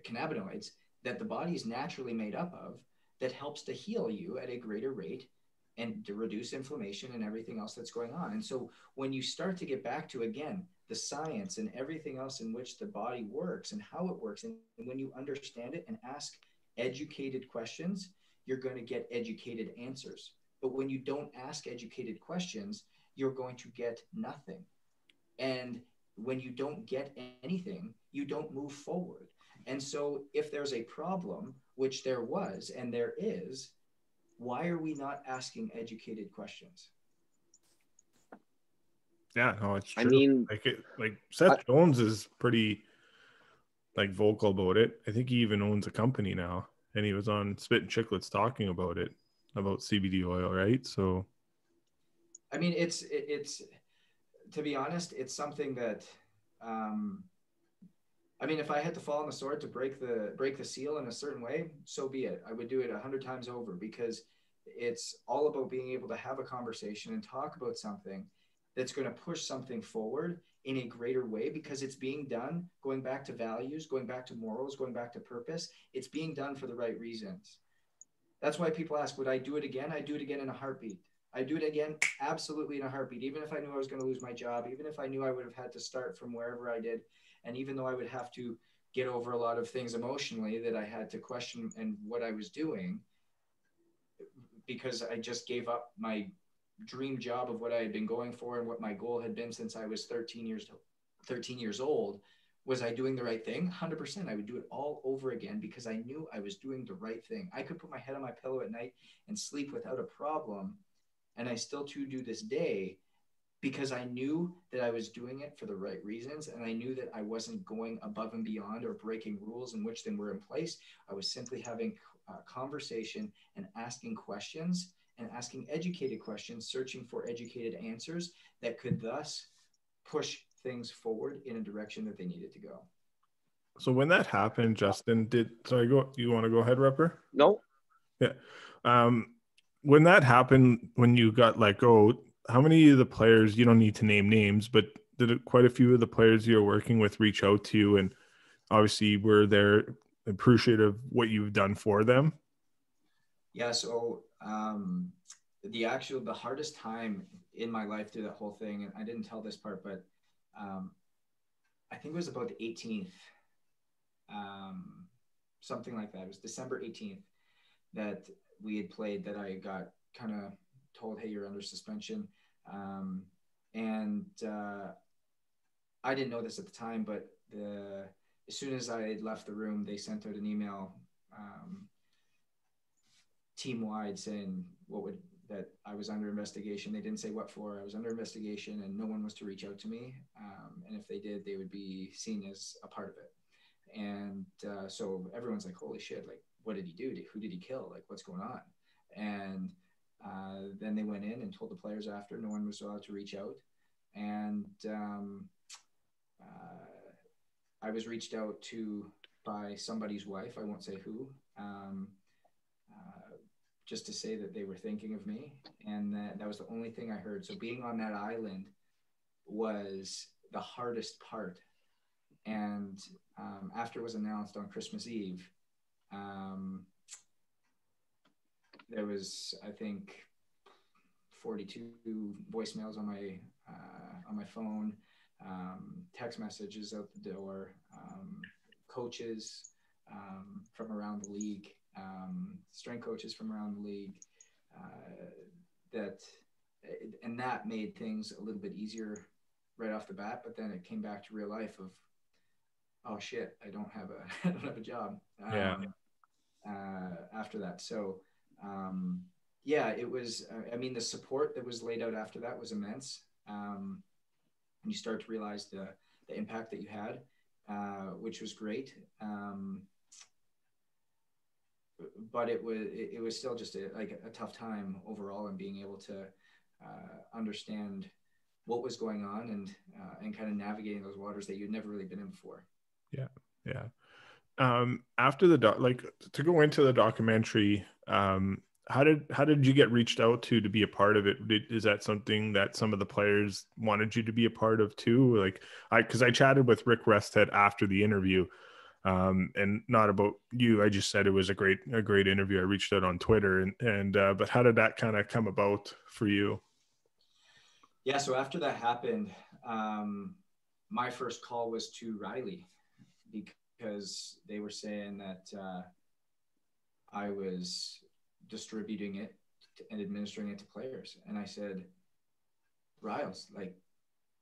E: cannabinoids that the body is naturally made up of, that helps to heal you at a greater rate and to reduce inflammation and everything else that's going on. And so when you start to get back to, again, the science and everything else in which the body works and how it works, and when you understand it and ask educated questions, you're going to get educated answers. But when you don't ask educated questions, you're going to get nothing. And when you don't get anything, you don't move forward. And so if there's a problem, which there was and there is, why are we not asking educated questions?
A: Yeah, no, it's true.
B: I mean,
A: like Seth Jones is pretty vocal about it. I think he even owns a company now, and he was on Spit and Chicklets talking about it, about CBD oil, right? So,
E: I mean, it's to be honest, it's something that, I mean, if I had to fall on the sword to break the seal in a certain way, so be it. I would do it 100 times over, because it's all about being able to have a conversation and talk about something that's going to push something forward in a greater way, because it's being done, going back to values, going back to morals, going back to purpose. It's being done for the right reasons. That's why people ask, would I do it again? I do it again in a heartbeat. I do it again, absolutely in a heartbeat. Even if I knew I was going to lose my job, even if I knew I would have had to start from wherever I did, and even though I would have to get over a lot of things emotionally that I had to question and what I was doing, because I just gave up my dream job of what I had been going for and what my goal had been since I was 13 years old. Was I doing the right thing? 100%. I would do it all over again, because I knew I was doing the right thing. I could put my head on my pillow at night and sleep without a problem. And I still to this day, because I knew that I was doing it for the right reasons. And I knew that I wasn't going above and beyond or breaking rules in which then were in place. I was simply having a conversation and asking questions and asking educated questions, searching for educated answers that could thus push things forward in a direction that they needed to go.
A: So when that happened, Justin, you want to go ahead, Rupper?
B: No.
A: Yeah. When that happened, when you got let go, how many of the players, you don't need to name names, but did quite a few of the players you're working with reach out to you, and obviously were there appreciative of what you've done for them?
E: Yeah. So the hardest time in my life through that whole thing, and I didn't tell this part, but I think it was about the 18th, something like that. It was December 18th that we had played, that I got kind of told, hey, you're under suspension. And I didn't know this at the time, but as soon as I had left the room, they sent out an email team-wide saying, what that I was under investigation. They didn't say what for. I was under investigation, and no one was to reach out to me. And if they did, they would be seen as a part of it. And so everyone's like, holy shit, like, what did he do? Who did he kill? Like, what's going on? And then they went in and told the players after. No one was allowed to reach out. And I was reached out to by somebody's wife. I won't say who. Just to say that they were thinking of me. And that was the only thing I heard. So being on that island was the hardest part. And after it was announced on Christmas Eve, there was, I think, 42 voicemails on my phone, text messages out the door, coaches from around the league, strength coaches from around the league, that made things a little bit easier right off the bat. But then it came back to real life of, oh shit, I don't have a job. After that. So, yeah, it was, I mean, the support that was laid out after that was immense. And you start to realize the impact that you had, which was great. But it was still just a tough time overall, and being able to understand what was going on and kind of navigating those waters that you'd never really been in before.
A: Yeah. After to go into the documentary, how did you get reached out to be a part of it? Is that something that some of the players wanted you to be a part of too? Like, because I chatted with Rick Westhead after the interview, and not about you. I just said it was a great interview. I reached out on Twitter, but how did that kind of come about for you?
E: Yeah. So after that happened, my first call was to Riley, because they were saying that I was distributing it and administering it to players. And I said, Riles, like,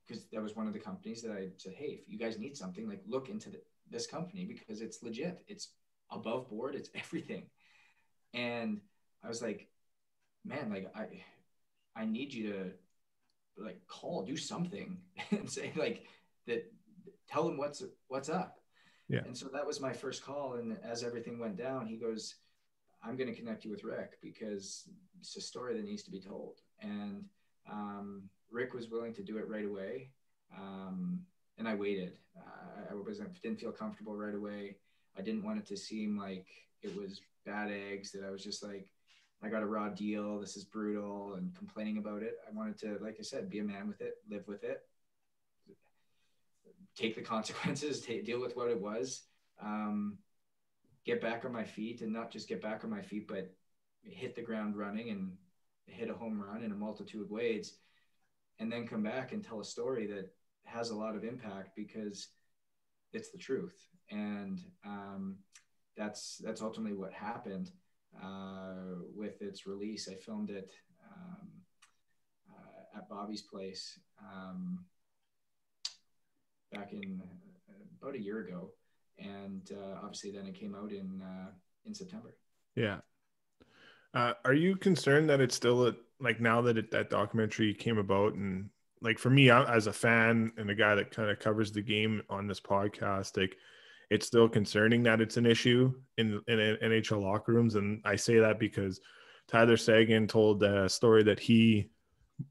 E: because that was one of the companies that I said, hey, if you guys need something, like, look into this company, because it's legit. It's above board. It's everything. And I was like, man, like, I need you to, like, do something and say, like, that, tell them what's up.
A: Yeah.
E: And so that was my first call. And as everything went down, he goes, I'm going to connect you with Rick, because it's a story that needs to be told. And Rick was willing to do it right away. And I waited. I didn't feel comfortable right away. I didn't want it to seem like it was bad eggs, that I was just like, I got a raw deal, this is brutal, and complaining about it. I wanted to, like I said, be a man with it, live with it, take the consequences, deal with what it was, get back on my feet, and not just get back on my feet, but hit the ground running and hit a home run in a multitude of ways, and then come back and tell a story that has a lot of impact, because it's the truth. And that's ultimately what happened with its release. I filmed it at Bobby's place back in about a year ago, and obviously then it came out in September.
A: Yeah. Are you concerned that it's still like, now that that documentary came about, and like, for me, as a fan and a guy that kind of covers the game on this podcast, like, it's still concerning that it's an issue in NHL locker rooms? And I say that because Tyler Seguin told a story that he,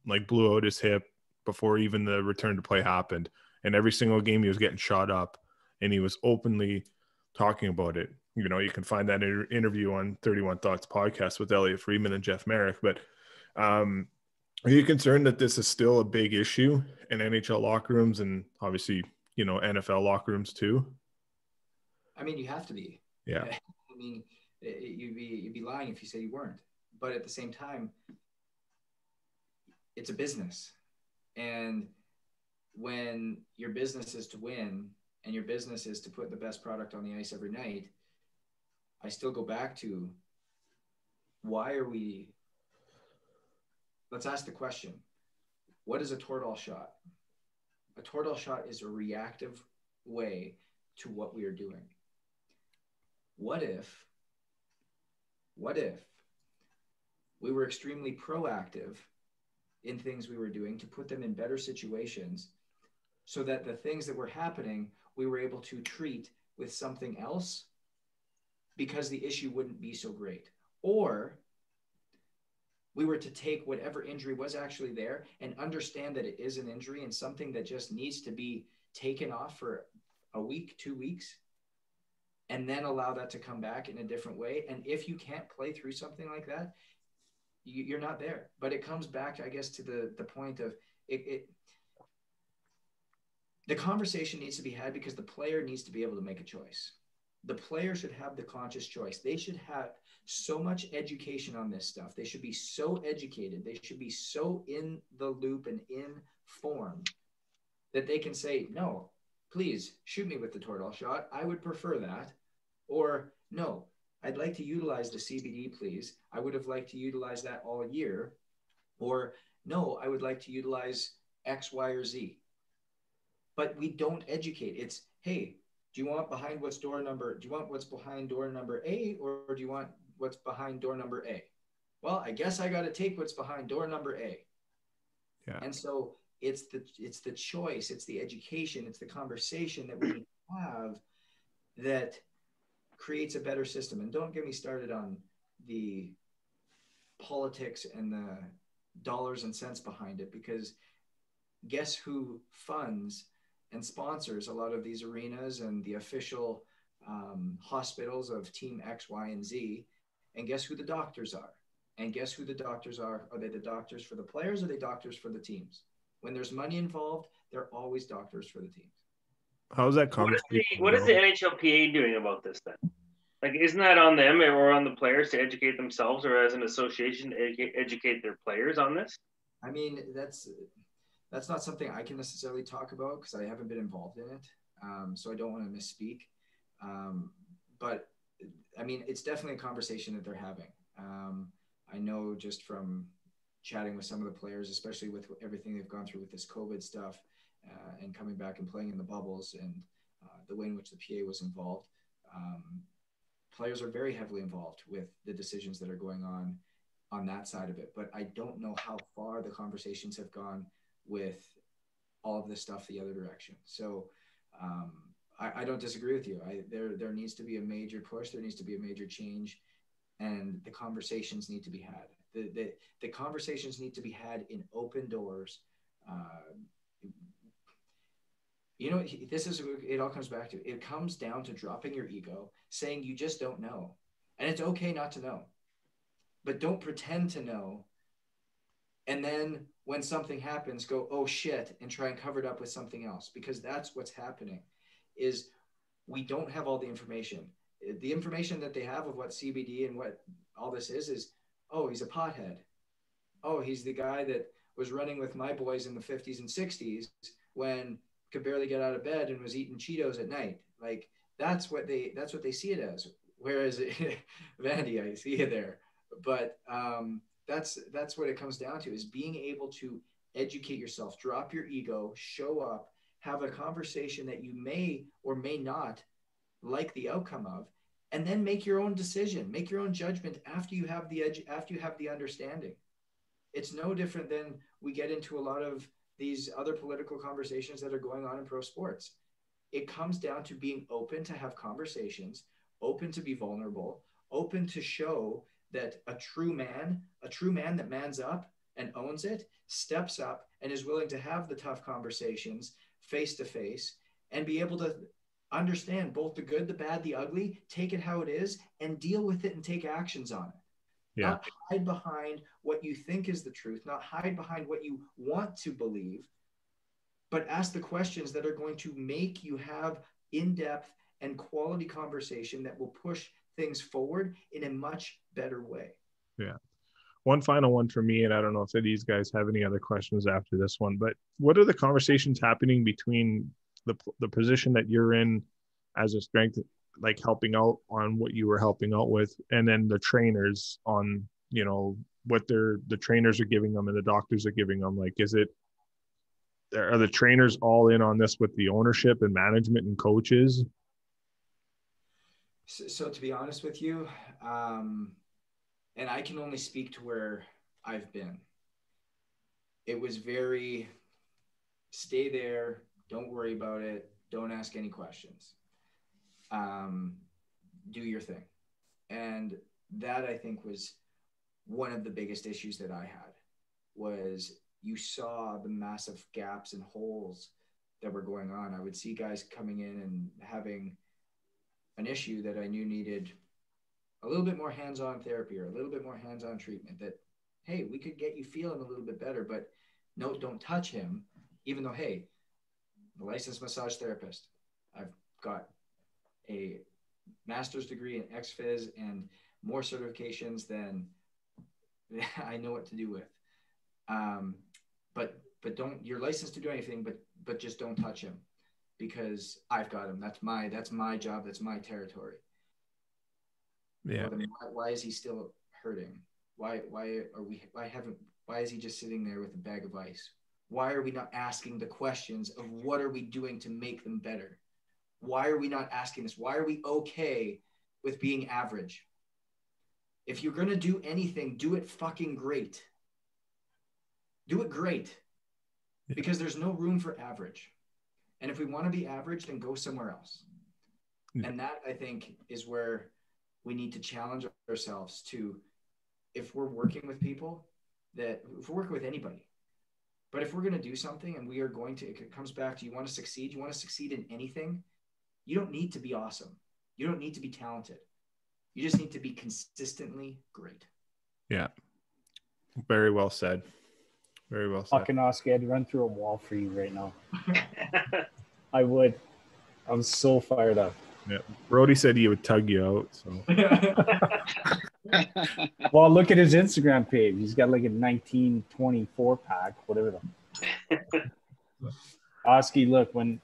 A: like, blew out his hip before even the return to play happened, and every single game he was getting shot up, and he was openly talking about it. You know, you can find that interview on 31 Thoughts podcast with Elliot Friedman and Jeff Merrick. But are you concerned that this is still a big issue in NHL locker rooms, and obviously, you know, NFL locker rooms too?
E: I mean, you have to be.
A: Yeah.
E: I mean, you'd be lying if you say you weren't. But at the same time, it's a business. And when your business is to win, and your business is to put the best product on the ice every night, I still go back to, let's ask the question, what is a Toradol shot? A Toradol shot is a reactive way to what we are doing. What if We were extremely proactive in things we were doing to put them in better situations so that the things that were happening, we were able to treat with something else because the issue wouldn't be so great. Or we were to take whatever injury was actually there and understand that it is an injury and something that just needs to be taken off for a week, 2 weeks, and then allow that to come back in a different way. And if you can't play through something like that, you're not there. But it comes back, I guess, to the point of it. The conversation needs to be had because the player needs to be able to make a choice. The player should have the conscious choice. They should have so much education on this stuff. They should be so educated. They should be so in the loop and informed that they can say, no, please shoot me with the Toradol shot. I would prefer that. Or no, I'd like to utilize the CBD, please. I would have liked to utilize that all year. Or no, I would like to utilize X, Y, or Z. But we don't educate. It's, hey, do you want what's behind door number A, or do you want what's behind door number A? Well, I guess I got to take what's behind door number A.
A: Yeah.
E: And so it's the choice, it's the education, it's the conversation that we have that creates a better system. And don't get me started on the politics and the dollars and cents behind it, because guess who funds and sponsors a lot of these arenas and the official hospitals of Team X, Y, and Z? And guess who the doctors are? And guess who the doctors are? Are they the doctors for the players, or are they doctors for the teams? When there's money involved, they're always doctors for the teams.
A: How's that conversation?
C: What is the NHLPA doing about this then? Like, isn't that on them or on the players to educate themselves, or as an association to educate their players on this?
E: I mean, that's not something I can necessarily talk about because I haven't been involved in it. So I don't want to misspeak. But I mean, it's definitely a conversation that they're having. I know just from chatting with some of the players, especially with everything they've gone through with this COVID stuff and coming back and playing in the bubbles and the way in which the PA was involved. Players are very heavily involved with the decisions that are going on that side of it. But I don't know how far the conversations have gone with all of this stuff the other direction. So I don't disagree with you. There needs to be a major push. There needs to be a major change, and the conversations need to be had. The conversations need to be had in open doors. It all comes back to, it comes down to dropping your ego, saying you just don't know. And it's okay not to know, but don't pretend to know. And then when something happens, go, oh shit, and try and cover it up with something else, because that's what's happening. Is we don't have all the information. The information that they have of what CBD and what all this is, oh, he's a pothead. Oh, he's the guy that was running with my boys in the 50s and 60s when could barely get out of bed and was eating Cheetos at night. Like that's what they see it as. Whereas Vandy, I see you there. But that's what it comes down to, is being able to educate yourself, drop your ego, show up, have a conversation that you may or may not like the outcome of, and then make your own decision, make your own judgment after you have the understanding. It's no different than we get into a lot of these other political conversations that are going on in pro sports. It comes down to being open to have conversations, open to be vulnerable, open to show that a true man that mans up and owns it, steps up and is willing to have the tough conversations face to face and be able to understand both the good, the bad, the ugly, take it how it is and deal with it and take actions on it. Yeah. Not hide behind what you think is the truth, not hide behind what you want to believe, but ask the questions that are going to make you have in-depth and quality conversation that will push things forward in a much better way.
A: Yeah. One final one for me, and I don't know if these guys have any other questions after this one, but what are the conversations happening between the position that you're in as a strength, like helping out on what you were helping out with, and then the trainers on, what the trainers are giving them and the doctors are giving them? Like, are the trainers all in on this with the ownership and management and coaches?
E: So to be honest with you, and I can only speak to where I've been. It was very, stay there, don't worry about it, don't ask any questions. Do your thing. And that, I think, was one of the biggest issues that I had, was you saw the massive gaps and holes that were going on. I would see guys coming in and having an issue that I knew needed a little bit more hands-on therapy or a little bit more hands-on treatment, that, hey, we could get you feeling a little bit better, but no, don't touch him, even though, hey, I'm a licensed massage therapist. I've got a master's degree in XPhys and more certifications than I know what to do with. But don't, you're licensed to do anything, but just don't touch him, because I've got him. That's my job. That's my territory.
A: Yeah.
E: Well, why is he still hurting? Why is he just sitting there with a bag of ice? Why are we not asking the questions of what are we doing to make them better? Why are we not asking this? Why are we okay with being average? If you're going to do anything, do it fucking great. Do it great. Because there's no room for average. And if we want to be average, then go somewhere else. And that, I think, is where we need to challenge ourselves to, if we're working with people, that if we're working with anybody, but if we're going to do something and we are going to, it comes back to, you want to succeed in anything, you don't need to be awesome. You don't need to be talented. You just need to be consistently great.
A: Yeah. Very well said. Very well said.
D: Fucking Oski, I'd run through a wall for you right now. I would. I'm so fired up.
A: Yeah. Brody said he would tug you out. So.
D: Well, look at his Instagram page. He's got like a 1924 pack, whatever. Oski, look, when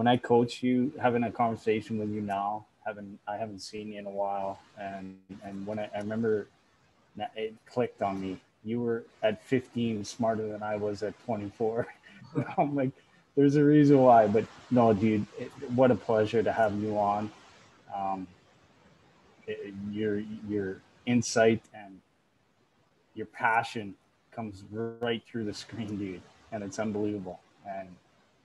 D: I coach you, having a conversation with you now, I haven't seen you in a while, and when I remember, it clicked on me. You were at 15 smarter than I was at 24. I'm like, there's a reason why. But no, dude, what a pleasure to have you on. Your insight and your passion comes right through the screen, dude, and it's unbelievable.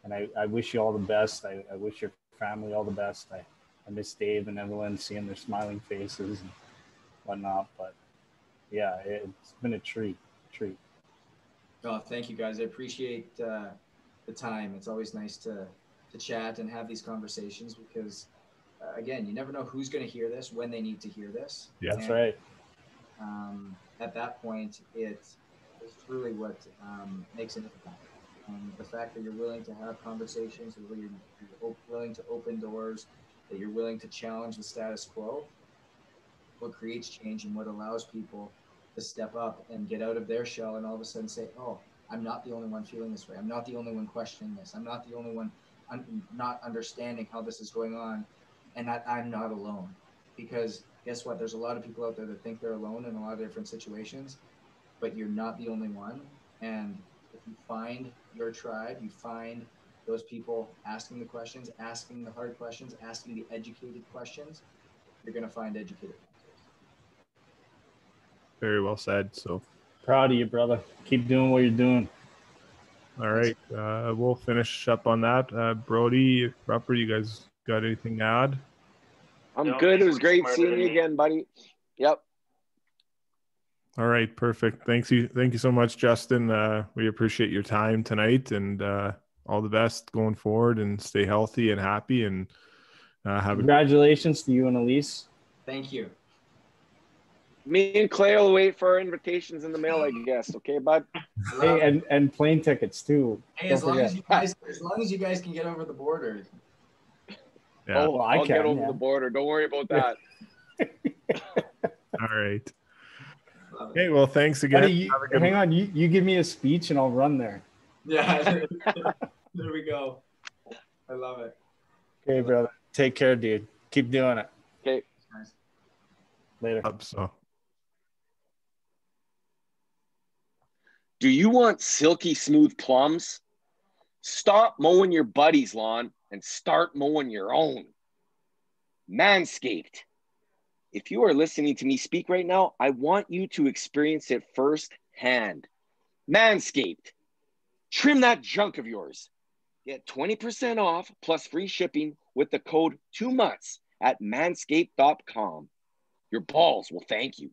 D: And I wish you all the best. I wish your family all the best. I miss Dave and Evelyn, seeing their smiling faces and whatnot. But yeah, it's been a treat.
E: Oh, thank you, guys. I appreciate the time. It's always nice to chat and have these conversations, because again, you never know who's going to hear this, when they need to hear this.
A: Yeah,
D: that's right.
E: At that point, it's truly what makes it impact. The fact that you're willing to have conversations, that you're willing to open doors, that you're willing to challenge the status quo, what creates change and what allows people to step up and get out of their shell and all of a sudden say, oh, I'm not the only one feeling this way. I'm not the only one questioning this. I'm not the only one not understanding how this is going on, and that I'm not alone. Because guess what? There's a lot of people out there that think they're alone in a lot of different situations, but you're not the only one. And if you find your tribe, you find those people asking the questions, asking the hard questions, asking the educated questions, you're going to find educated answers.
A: Very well said. So
D: Proud of you, brother. Keep doing what you're doing.
A: all right. We'll finish up on that. Brody, Rupper, you guys got anything to add?
B: I'm good. It was great seeing you again, buddy. Yep.
A: All right, perfect. Thank you so much, Justin. We appreciate your time tonight, and all the best going forward, and stay healthy and happy, and
D: congratulations to you and Elise.
E: Thank you.
B: Me and Clay will wait for our invitations in the mail, I guess. Okay, bud.
D: Hey, and plane tickets too.
E: Hey, as long as you guys can get over the border.
A: Yeah.
B: Oh,
D: well,
B: I'll get over the border. Don't worry about that.
A: All right. Okay, well, thanks again.
D: Buddy, hang on. You give me a speech and I'll run there.
E: Yeah. There we go. I love it.
D: Okay, brother. Take care, dude. Keep doing it.
B: Okay.
D: Later.
A: So.
B: Do you want silky smooth plums? Stop mowing your buddy's lawn and start mowing your own. Manscaped. If you are listening to me speak right now, I want you to experience it firsthand. Manscaped. Trim that junk of yours. Get 20% off plus free shipping with the code 2months at manscaped.com. Your balls will thank you.